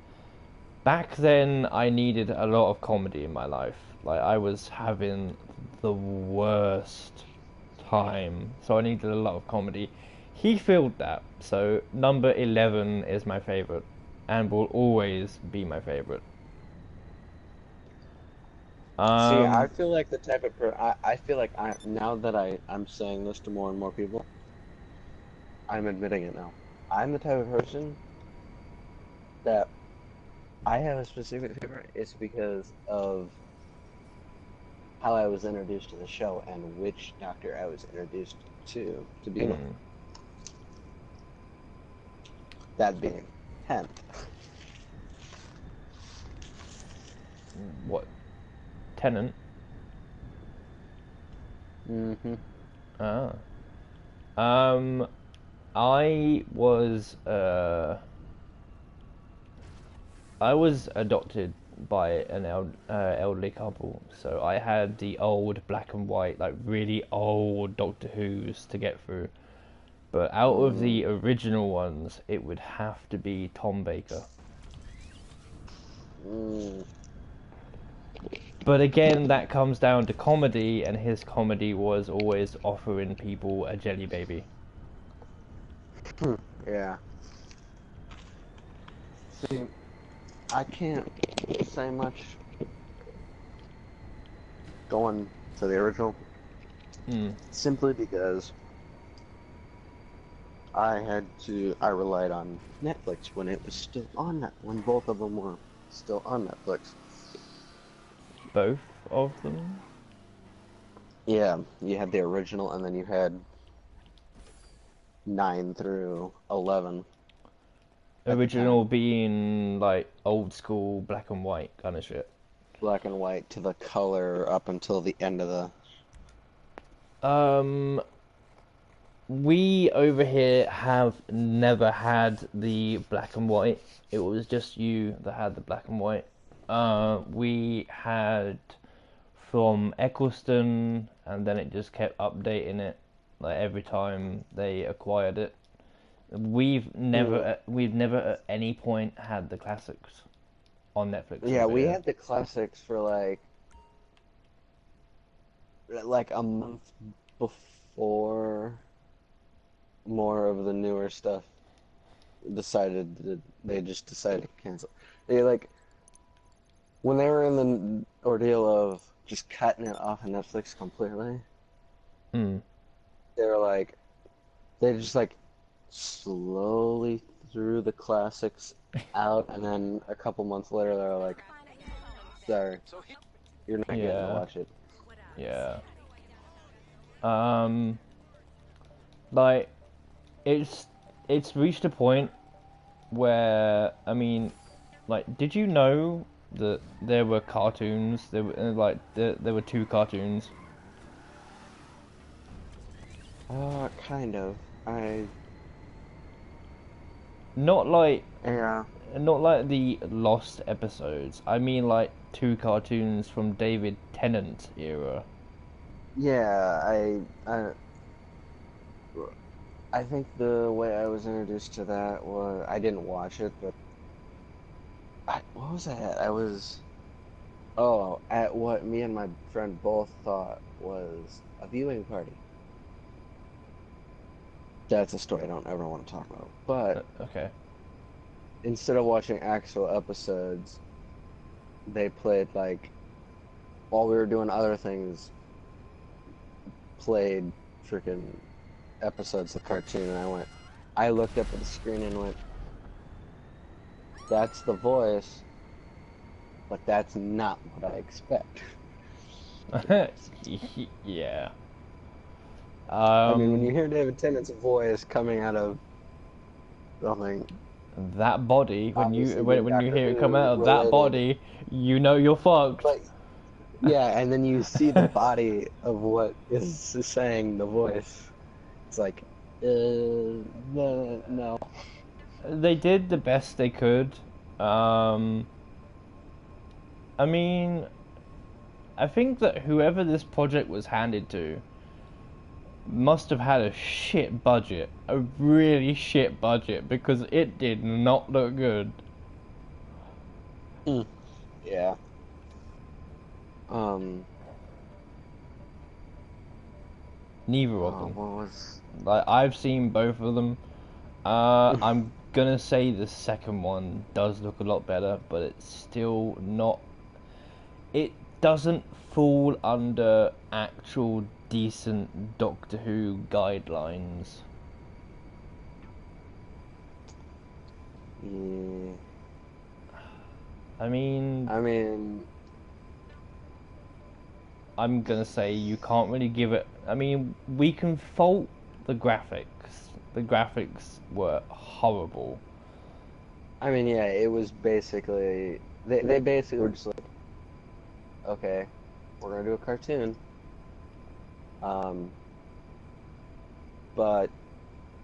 back then I needed a lot of comedy in my life. Like I was having the worst time, so I needed a lot of comedy. He filled that, so number 11 is my favorite, and will always be my favorite. See, I Um, feel like the type of I feel like now that I'm saying this to more and more people, I'm admitting it now. I'm the type of person that I have a specific favorite. It's because of how I was introduced to the show and which Doctor I was introduced to begin with. mm, That being 10th. what? Tenant? Mm-hmm. Ah. Um, I was I was adopted by an elderly couple, so I had the old black and white, like really old Doctor Who's to get through. But out of the original ones, it would have to be Tom Baker. But again, that comes down to comedy, and his comedy was always offering people a jelly baby. Yeah. See, I can't say much going to the original, simply because I relied on Netflix when it was still on that, when both of them were still on Netflix. Both of them? Yeah, you had the original, and then you had 9 through 11. Original being like old school black and white kind of shit. Black and white to the color up until the end of the... We over here have never had the black and white. It was just you that had the black and white. We had from Eccleston, and then it just kept updating it like every time they acquired it. We've never at any point had the classics on Netflix. Yeah, we had the classics for like a month before more of the newer stuff they just decided to cancel. They like when they were in the ordeal of just cutting it off of Netflix completely. They were like, they just like slowly threw the classics out, and then a couple months later they were like, sorry, you're not getting to watch it. Yeah. Like, it's reached a point where, I mean, like, did you know that there were cartoons? There were there were 2 cartoons. Kind of. Not like Yeah. not like the Lost episodes. I mean, like 2 cartoons from David Tennant's era. Yeah, I think the way I was introduced to that was, I didn't watch it, but what was I at? At what me and my friend both thought was a viewing party. That's a story I don't ever want to talk about. But Okay. instead of watching actual episodes, they played like, while we were doing other things, played freaking episodes of the cartoon, and I looked up at the screen and went, that's the voice, but that's not what I expect. Yeah. I mean, when you hear David Tennant's voice coming out of something, that body, when you obviously when being you Doctor hear it Who come out of that related, body, you know you're fucked. but yeah, and then you see the body of what is saying the voice. It's like, no. They did the best they could. I mean, I think that whoever this project was handed to must have had a shit budget, a really shit budget, because it did not look good. Yeah. Neither of them. What was... Like, I've seen both of them. I'm gonna say the second one does look a lot better, but it's still not. It doesn't fall under actual decent Doctor Who guidelines. Yeah. I mean, I'm gonna say you can't really give it. I mean, we can fault the graphics. The graphics were horrible. I mean, yeah, it was basically, they basically were just like, okay, we're gonna do a cartoon, but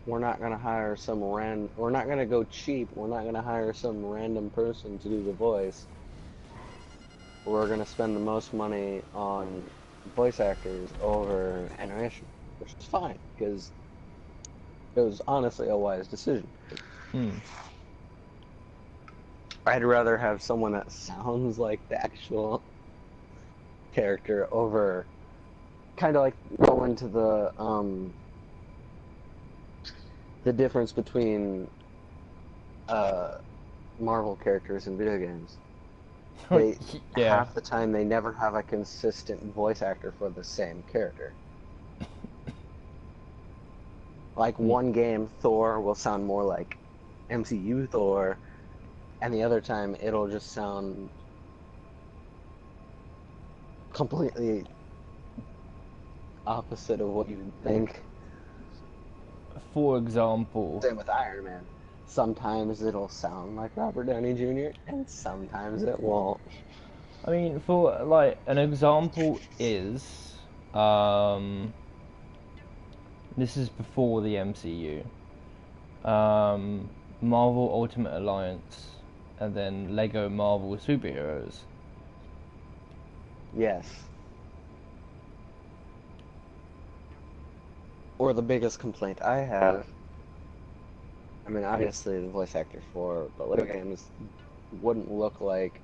we're not gonna hire we're not gonna go cheap. We're not gonna hire some random person to do the voice. we're gonna spend the most money on voice actors over animation, which is fine because it was honestly a wise decision. Hmm. I'd rather have someone that sounds like the actual character over kind of like go into the difference between Marvel characters in video games. They Yeah. half the time they never have a consistent voice actor for the same character. Like one game, Thor will sound more like MCU Thor, and the other time it'll just sound completely opposite of what you would think. For example, Same with Iron Man. Sometimes it'll sound like Robert Downey Jr. and sometimes it won't. I mean, for like an example is, this is before the MCU, Marvel Ultimate Alliance, and then Lego Marvel Superheroes. Yes. Or the biggest complaint I have, I mean, obviously the voice actor for the Lego games wouldn't look like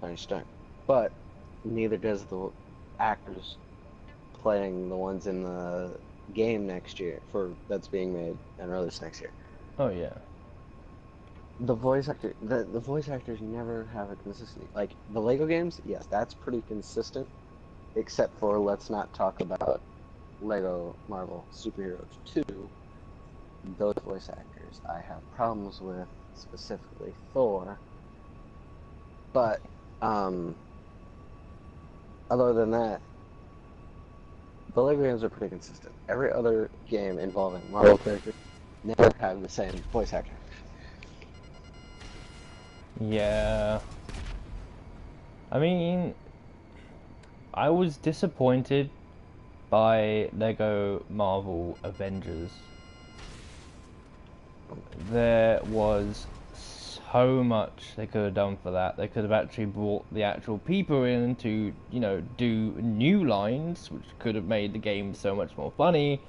Tony Stark, but neither does the actors playing the ones in the game next year that's being made and released next year. Oh yeah. The voice actors never have a consistency. Like the Lego games, yes, that's pretty consistent, except for let's not talk about Lego Marvel Superheroes 2. Those voice actors I have problems with, specifically Thor. But other than that, the Lego games are pretty consistent. Every other game involving Marvel characters never have the same voice actor. Yeah. I mean, I was disappointed by Lego Marvel Avengers. There was so much they could have done for that. They could have actually brought the actual people in to, do new lines, which could have made the game so much more funny.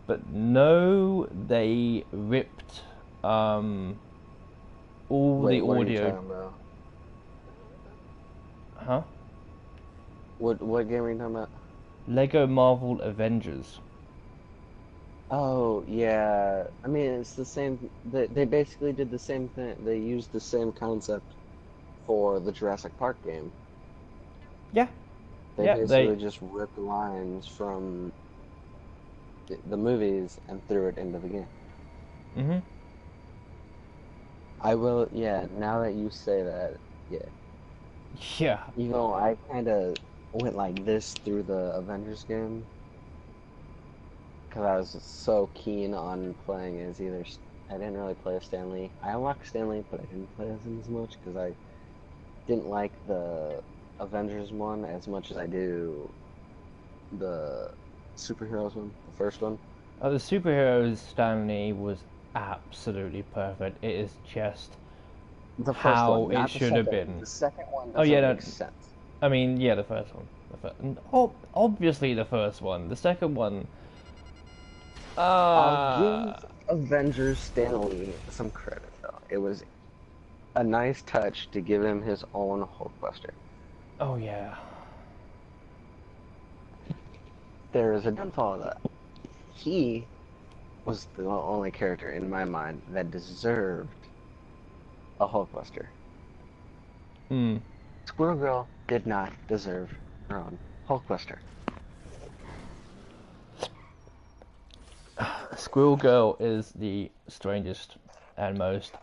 But no, they ripped all Wait, the what are you audio. talking about? Huh? What game are you talking about? Lego Marvel Avengers. Oh, yeah. I mean, it's the same. They basically did the same thing. They used the same concept for the Jurassic Park game. Yeah, They yeah, basically they. just ripped lines from the movies and threw it into the game. Mhm. I will, yeah, now that you say that, yeah. Yeah. I kind of went like this through the Avengers game. Because I was just so keen on playing as either. I didn't really play as Stan Lee. I unlocked Stan Lee, but I didn't play as him as much because I didn't like the Avengers one as much as I do the superheroes one, the first one. The superheroes Stanley was absolutely perfect. It is just The first how one, it not the should have second. been. The second one Oh yeah, doesn't no, make sense. I mean yeah, the first one. Obviously the first one. The second one. I'll Uh give Avengers Stan Lee some credit though. It was a nice touch to give him his own Hulkbuster. oh yeah. There is a downfall of that. He was the only character in my mind that deserved a Hulkbuster. Hmm. Squirrel Girl did not deserve her own Hulkbuster. Squirrel Girl is the strangest and most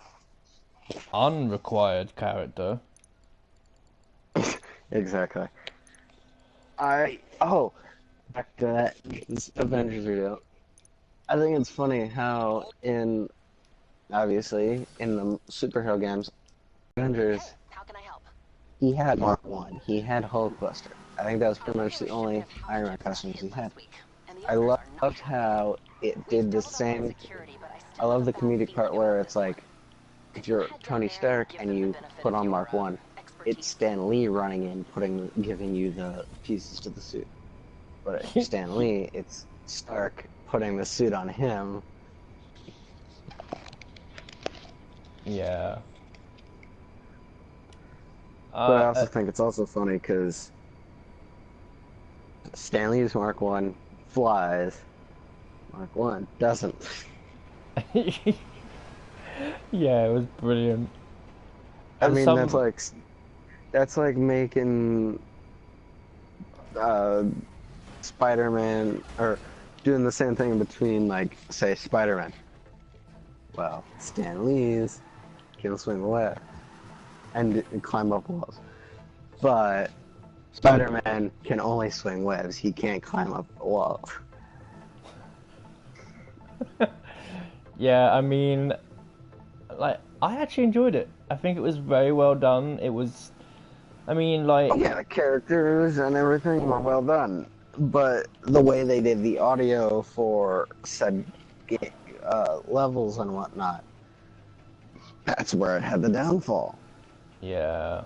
unrequired character. Exactly. Back to that this Avengers video. I think it's funny how obviously in the superhero games, Avengers, How can I help? he had Mark 1, he had Hulkbuster. I think that was pretty much the only Iron Man costumes he had. I loved how it did the same. I love the comedic part where it's like, if you're Tony Stark and you put on Mark 1, it's Stan Lee running in, giving you the pieces to the suit. But Stan Lee, it's Stark putting the suit on him. Yeah. But I also think it's also funny because Stan Lee's Mark 1 flies, Mark 1 doesn't. Yeah, it was brilliant. I mean, Some that's like making uh, Spider-Man or doing the same thing between, like, say, Spider-Man. Well, Stan Lee's can swing the web and climb up walls, but Spider-Man can only swing webs. He can't climb up a wall. Yeah, I mean, like, I actually enjoyed it. I think it was very well done. It was, I mean, like, Yeah, the characters and everything were well done, but the way they did the audio for said levels and whatnot, that's where it had the downfall. yeah.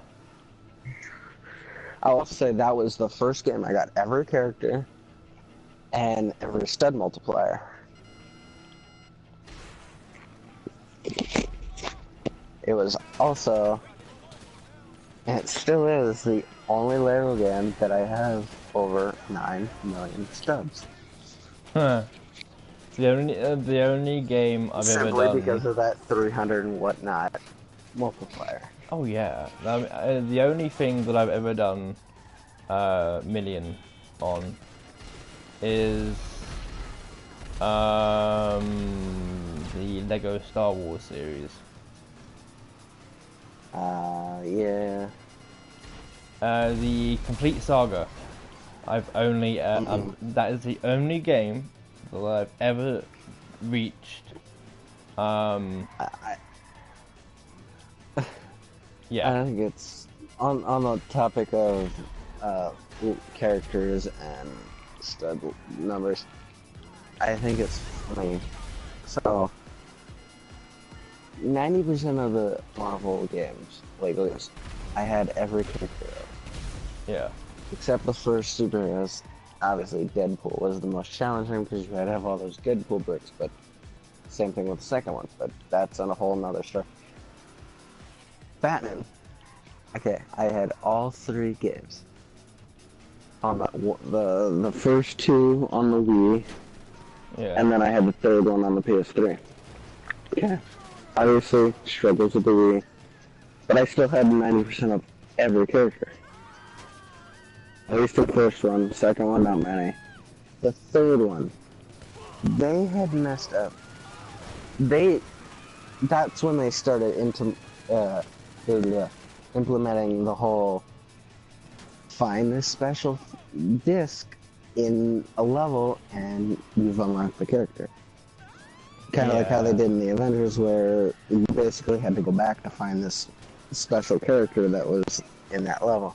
I will say that was the first game I got every character and every stud multiplier. It was also, and it still is, the only Lego game that I have over 9 million stubs. Huh. The only game I've ever Simply done. because of that 300 and whatnot multiplier. Oh yeah. The only thing that I've ever done million on is the Lego Star Wars series. Yeah. The complete saga. I've only that is the only game that I've ever reached. Yeah. I think it's on the topic of characters and stud numbers. I think it's funny. So 90% of the Marvel games, Lego games, I had every character of. Yeah. Except the first superheroes. Obviously, Deadpool was the most challenging because you had to have all those Deadpool bricks, but same thing with the second one, but that's on a whole nother story. Batman. Okay, I had all 3 games. On the first 2 on the Wii, Yeah. and then I had the 3rd one on the PS3. Okay. Obviously, struggles with the Wii, but I still had 90% of every character. At least the first one, second one, not many. The 3rd one, they had messed up. That's when they started implementing the whole find this special disc in a level and you've unlocked the character. Kind of like how they did in the Avengers, where you basically had to go back to find this special character that was in that level.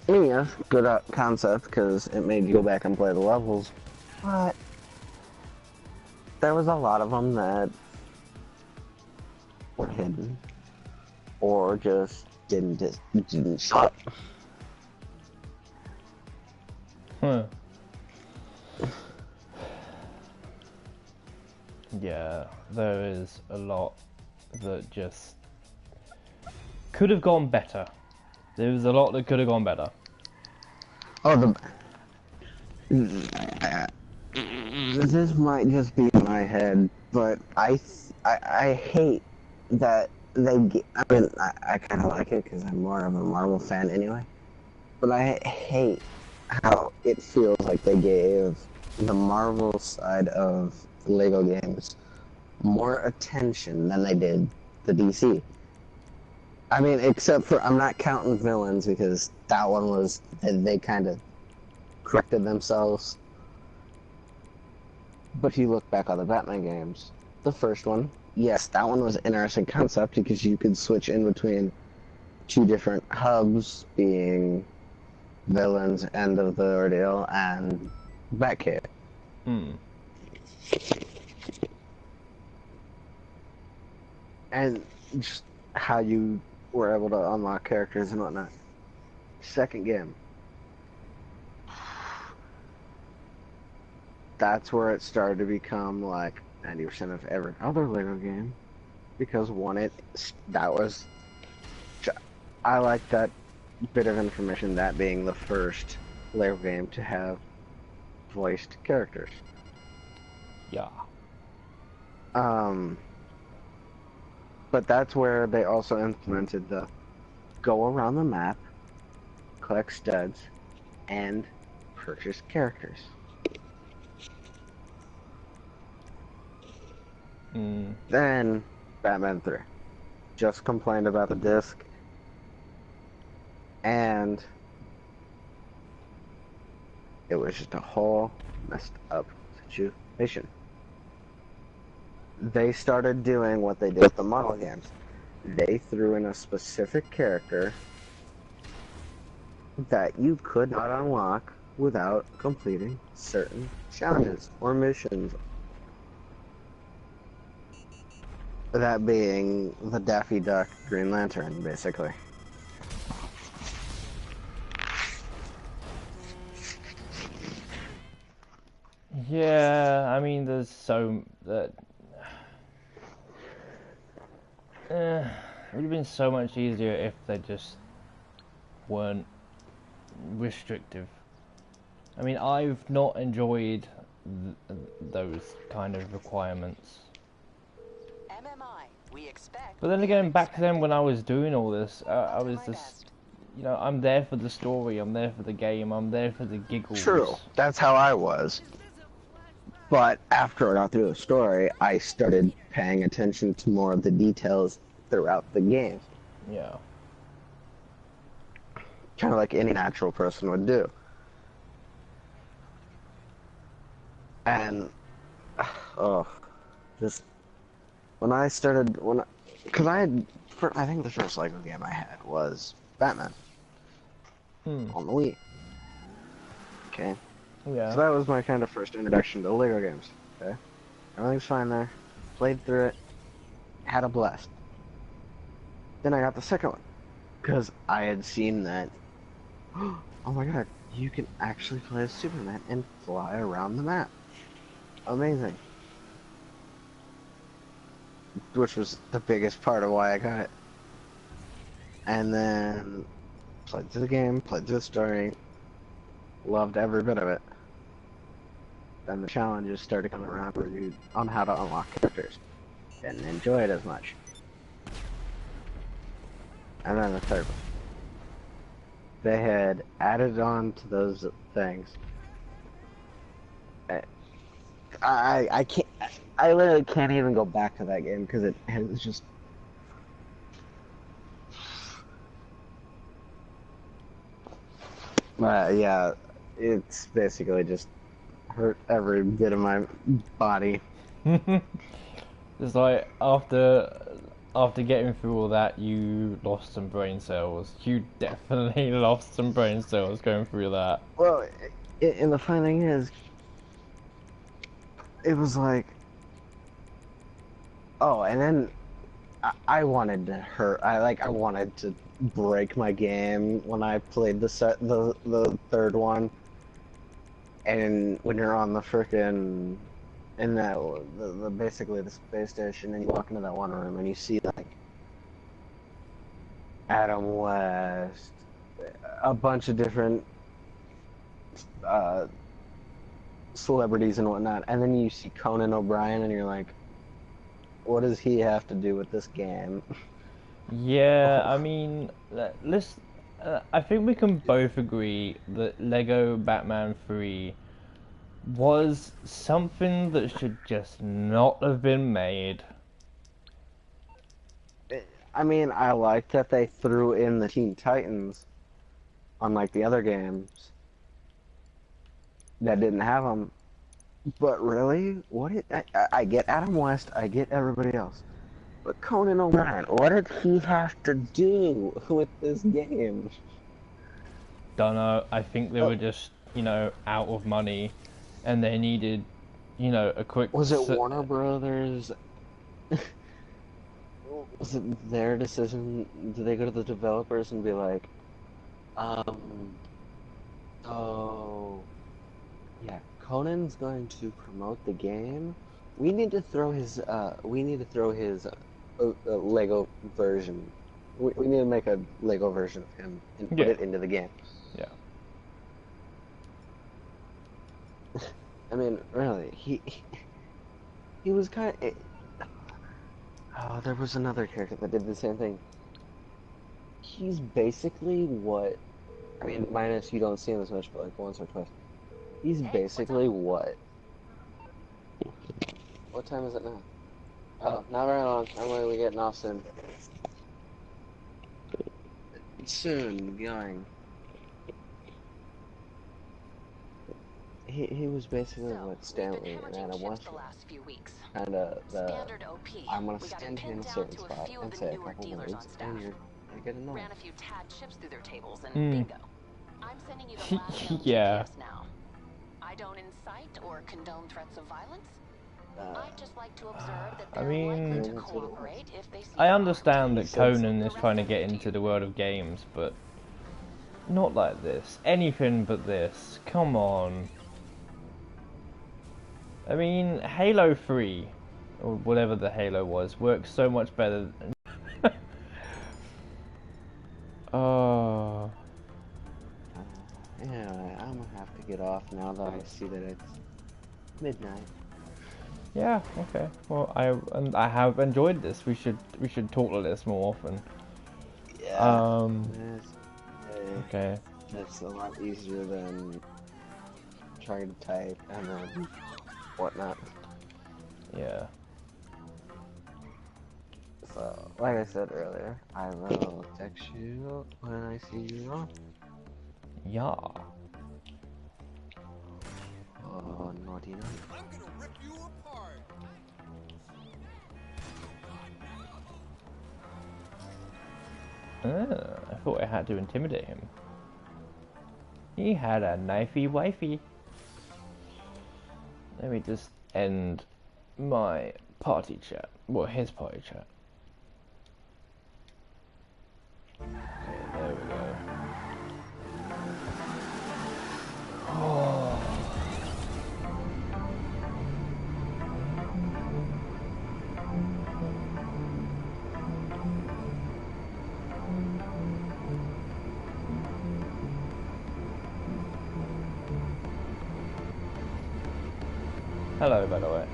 I mean, yeah, good concept, because it made you go back and play the levels, but there was a lot of them that were hidden, or just didn't show up. Huh. Yeah, there is a lot that just could have gone better. There was a lot that could have gone better. Oh, this might just be in my head, but I hate that I mean, I kind of like it because I'm more of a Marvel fan anyway. But I hate how it feels like they gave the Marvel side of Lego games more attention than they did the DC. I mean, except for, I'm not counting villains because that one was, they kind of corrected themselves. But if you look back on the Batman games, the first one, yes, that one was an interesting concept because you could switch in between 2 different hubs, being villains, end of the ordeal, and Batcave. And just how you were able to unlock characters and whatnot. Second game, that's where it started to become like 90% of every other Lego game, because I like that bit of information, that being the first Lego game to have voiced characters. Yeah. But that's where they also implemented the go around the map, collect studs, and purchase characters. Then Batman 3 just complained about the disc, and it was just a whole messed up situation. They started doing what they did with the model games. They threw in a specific character that you could not unlock without completing certain challenges or missions. That being the Daffy Duck Green Lantern, basically. Yeah, I mean, there's so that it would have been so much easier if they just weren't restrictive. I mean, I've not enjoyed those kind of requirements. MMI, we expect But then again, back then when I was doing all this, I was just, I'm there for the story, I'm there for the game, I'm there for the giggles. True, that's how I was. But after I got through the story, I started paying attention to more of the details throughout the game. Yeah. Kind of like any natural person would do. And, just when I started, because I think the first Lego game I had was Batman on the Wii. Okay. Yeah. So that was my kind of first introduction to Lego games. Okay. Everything's fine there. Played through it. Had a blast. Then I got the second one, because I had seen that. Oh my god, you can actually play as Superman and fly around the map. Amazing. Which was the biggest part of why I got it. And then played through the game, played through the story, loved every bit of it. Then the challenges started coming around on how to unlock characters. Didn't enjoy it as much. And then the third one. They had added on to those things. I can't. I literally can't even go back to that game because it was just. Yeah, it's basically just hurt every bit of my body. It's like after getting through all that, you lost some brain cells. You definitely lost some brain cells going through that. Well, and the funny thing is, it was like, oh, and then I wanted to hurt. I wanted to break my game when I played the third one. And when you're on the frickin' in that basically the space station, and you walk into that one room and you see like Adam West, a bunch of different celebrities and whatnot, and then you see Conan O'Brien and you're like, what does he have to do with this game? Yeah, I mean, let's. I think we can both agree that Lego Batman 3 was something that should just not have been made. I mean, I like that they threw in the Teen Titans, unlike the other games that didn't have them. But really, I get Adam West, I get everybody else. But Conan O'Brien, what did he have to do with this game? Don't know. I think they were just, out of money, and they needed, a quick. Was it Warner Brothers? Was it their decision? Do they go to the developers and be like, so yeah, Conan's going to promote the game. We need to throw his Lego version. We need to make a Lego version of him and put Yeah, it into the game. yeah. I mean, really, he was kind of. Oh, there was another character that did the same thing. He's basically what. I mean, minus you don't see him as much, but like once or twice. He's Hey, what's basically up? what? What time is it now? Oh, not very long. I'm going to be getting off soon. Soon going. He was basically So, what we've been Stanley and hemorrhaging Adam chips West the was. last few weeks. Kind of the. Standard OP. I'm going to We got it stand here in pinned a down certain to a spot few of and the say a newer couple dealers on words, staff. and you're going to get annoyed. Ran a few tad chips through their tables, and Hmm. bingo. I'm sending you the last known Yeah. GPS now. I don't incite or condone threats of violence. I'd just like to observe that I they're mean, likely to cooperate if they see I a understand He that said so. Conan is trying to get into the world of games, but not like this. Anything but this. Come on. I mean, Halo 3, or whatever the Halo was, works so much better. Oh, Anyway, I'm going to have to get off now that I see that it's midnight. yeah, okay. Well, I have enjoyed this. We should talk like this more often. Yeah. Um, okay. That's a lot easier than trying to type and then whatnot. Yeah. So, like I said earlier, I will text you when I see you on. Yeah. Oh, naughty night. I'm gonna rip you apart. I thought I had to intimidate him. He had a knifey wifey. Let me just end my party chat. Well, his party chat. Okay, there we go. Oh. Hello, by the way.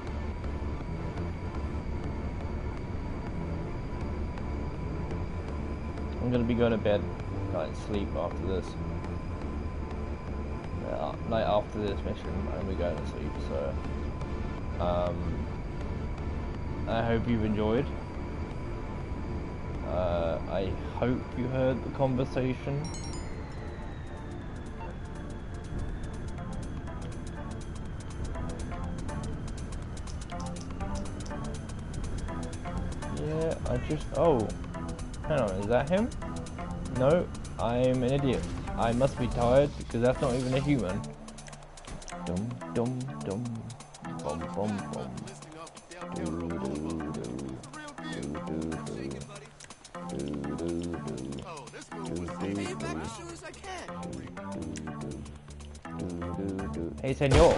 I'm gonna be going to bed, like sleep after this. Like after this mission, I'm gonna be going to sleep. So, I hope you've enjoyed. I hope you heard the conversation. Yeah, oh, hang on, is that him? No, I'm an idiot. I must be tired because that's not even a human. Dum dum dum, bum bum bum. Do do do, do do do, do do do. Oh, this move was made me back as soon as I can. Hey, senor,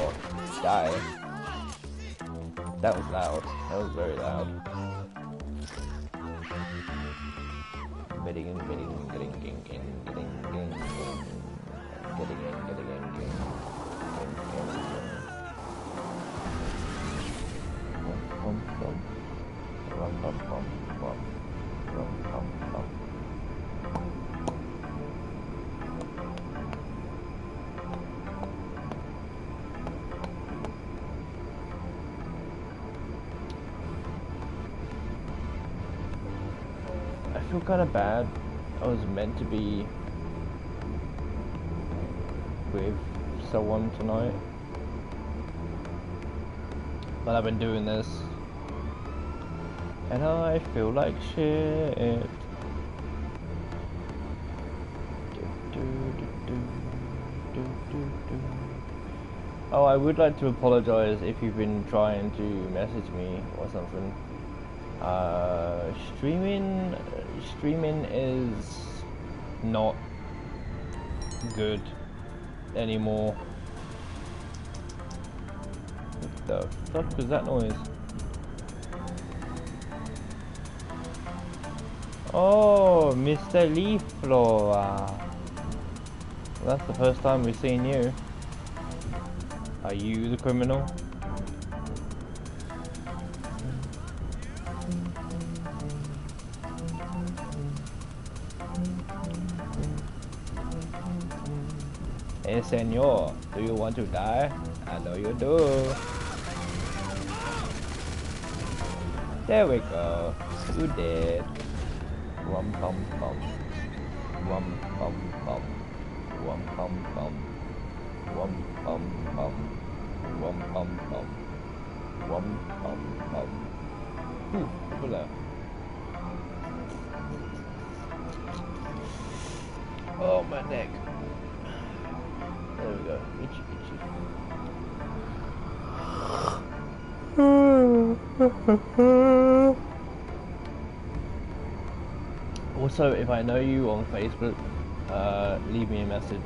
die. That was loud. That was very loud. Getting in, getting in, getting in, getting in, getting in, getting in, getting in. Bum, bum, bum, bum, bum, bum, bum, bum, bum. I feel kind of bad. I was meant to be with someone tonight, but I've been doing this, and I feel like shit. Oh, I would like to apologize if you've been trying to message me or something. Streaming is not good anymore. What the fuck was that noise? Oh, Mr. Leaf Blower. That's the first time we've seen you. Are you the criminal? Hey senor, do you want to die? I know you do. There we go. You did. Rum bum bum. Rum bum bum. Rum bum bum. Rum bum bum. Rum bum bum. Rum bum bum. Ooh, over there. Oh, my neck. There we go. Itchy, itchy. Also, if I know you on Facebook, leave me a message.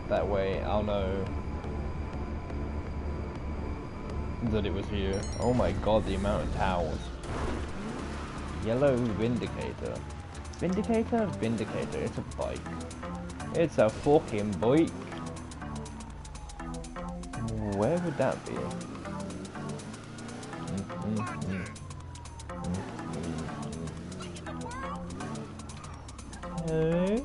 That way I'll know that it was you. Oh my god, the amount of towels. Yellow Vindicator. Vindicator? Vindicator. It's a bike. It's a fucking bike. Where would that be? Hey.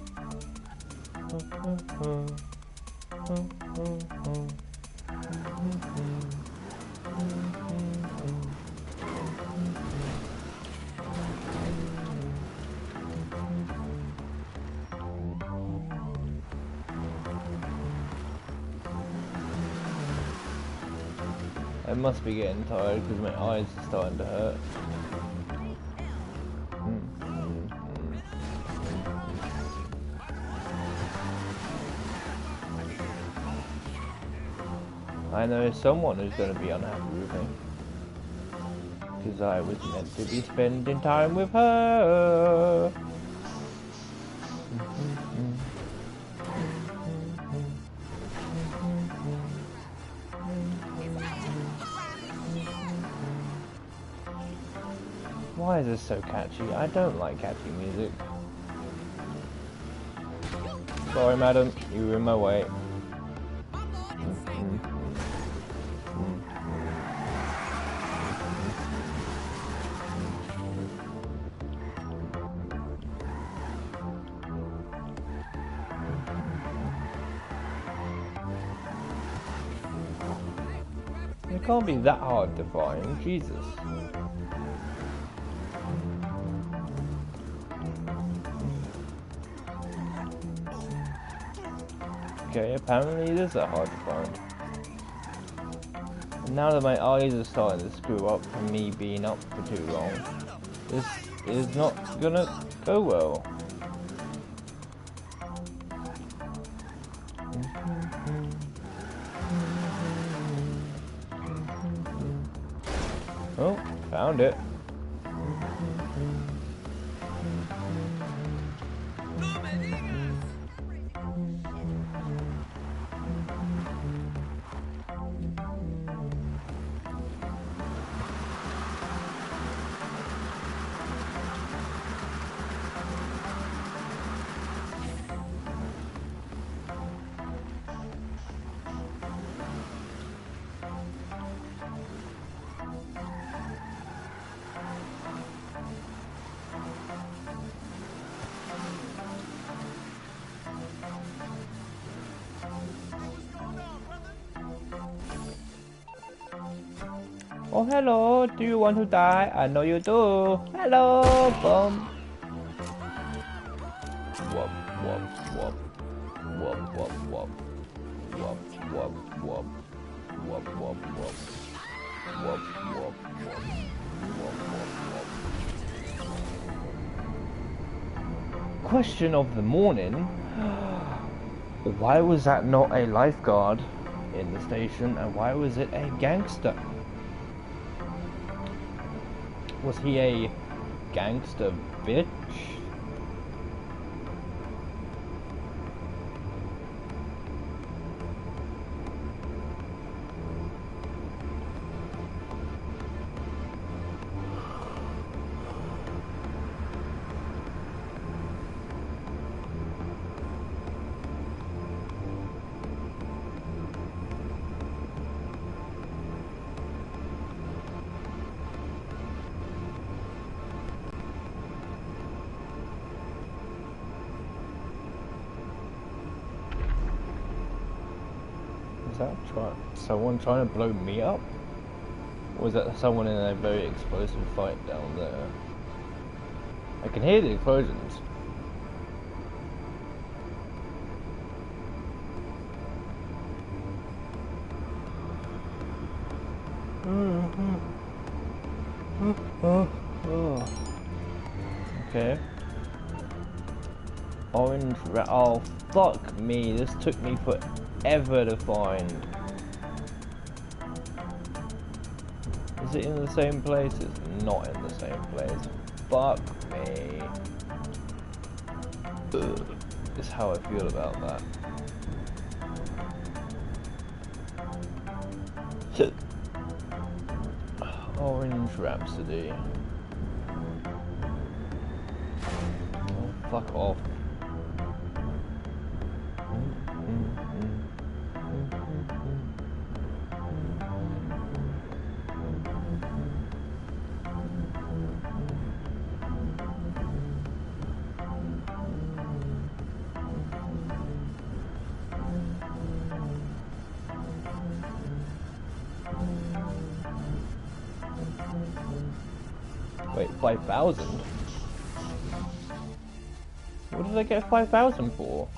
I must be getting tired because my eyes are starting to hurt. I know someone who's going to be unhappy with me. Because I was meant to be spending time with her. Why is this so catchy? I don't like catchy music. Sorry madam, you were in my way. It can't be that hard to find, Jesus. Okay, apparently it is that hard to find. And now that my eyes are starting to screw up from me being up for too long, this is not gonna go well. Oh, found it. Oh, hello, do you want to die? I know you do. Hello, bum. Whoop, whoop, whoop. Whoop, whoop, whoop. Whoop, whoop, whoop. Whoop, whoop, whoop. Whoop, whoop, whoop. Whoop, whoop, whoop. Question of the morning. Why was that not a lifeguard in the station, and why was it a gangster? Was he a gangster bitch? Is that someone trying to blow me up? Or was that someone in a very explosive fight down there? I can hear the explosions. Okay. Orange oh fuck me, this took me forever to find. Is it in the same place? It's not in the same place. Fuck me. Ugh. Is how I feel about that. Orange Rhapsody. Oh, fuck off. Wait, 5,000? What did I get 5,000 for?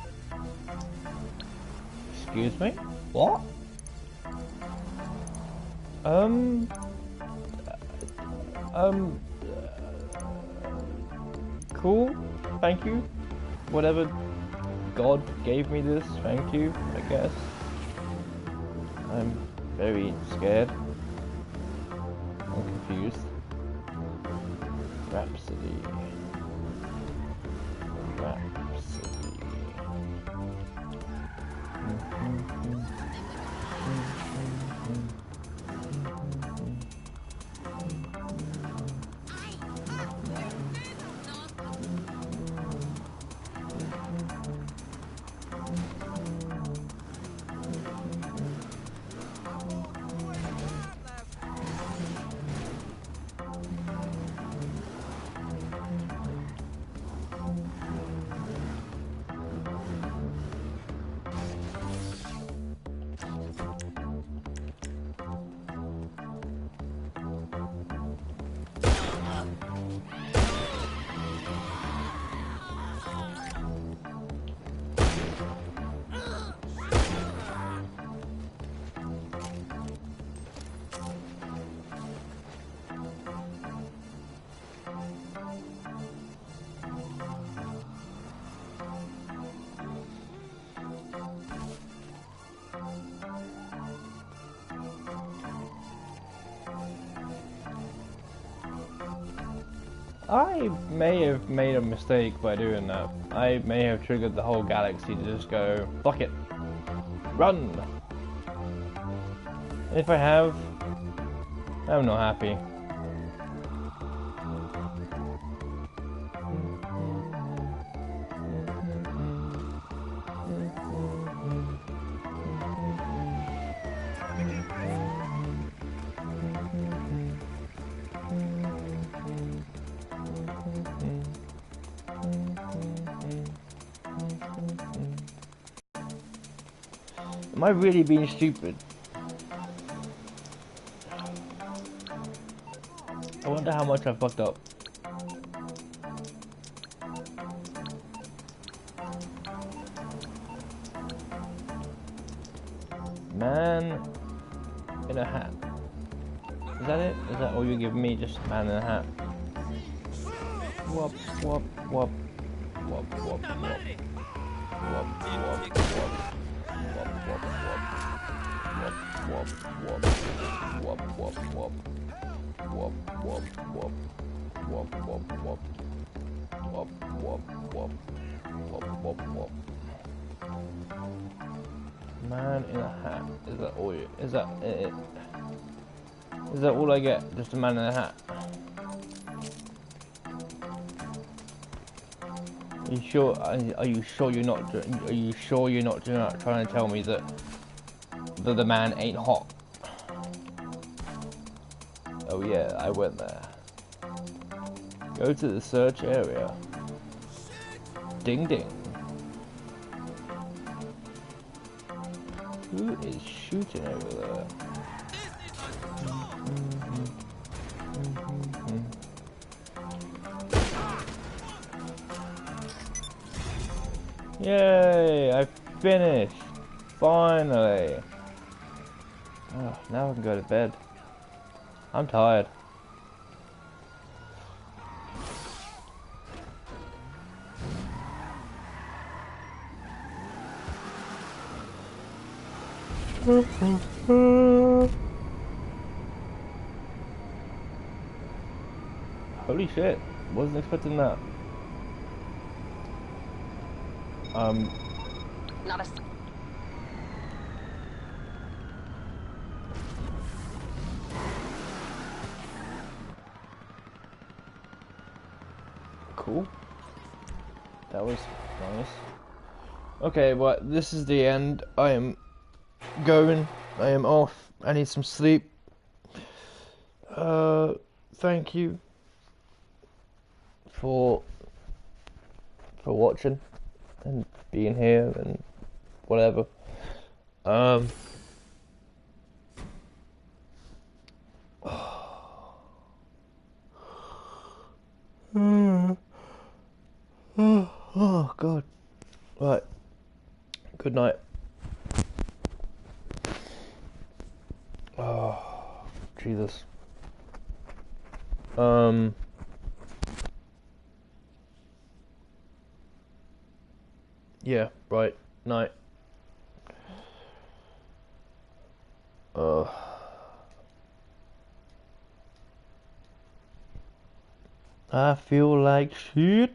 Excuse me? What? Cool. Thank you. Whatever God gave me this, thank you, I guess. I'm very scared. I'm confused. Rhapsody. Rhapsody. I may have made a mistake by doing that. I may have triggered the whole galaxy to just go, fuck it, run! If I have, I'm not happy. Am I really being stupid? I wonder how much I fucked up. Man in a hat. Is that it? Is that all you give me? Just man in a hat. Whoop, whoop, whoop. Whoop, whoop, whoop. Whoop, whoop, whoop. Whoop, whoop, whoop. Whoop, whoop, whoop. Whoop, whoop, whoop. Wop, wop, wop. Wop, wop, wop. Wop, wop, wop. Wop, wop, wop. Man in a hat. Is that all you? Is that it? Is that all I get? Just a man in a hat? Are you sure? Are you sure you're not? Are you sure you're not trying to tell me that the man ain't hot? Oh yeah, I went there. Go to the search area. Ding ding. Who is shooting over there? Yay! I finished! Finally! Oh, now I can go to bed. I'm tired. Holy shit, wasn't expecting that. Not a. Cool. That was nice. Okay, well, this is the end. I am going. I am off. I need some sleep. Thank you for watching and being here and whatever. Oh God. Right. Good night. Oh, Jesus. Yeah, right. Night. I feel like shit.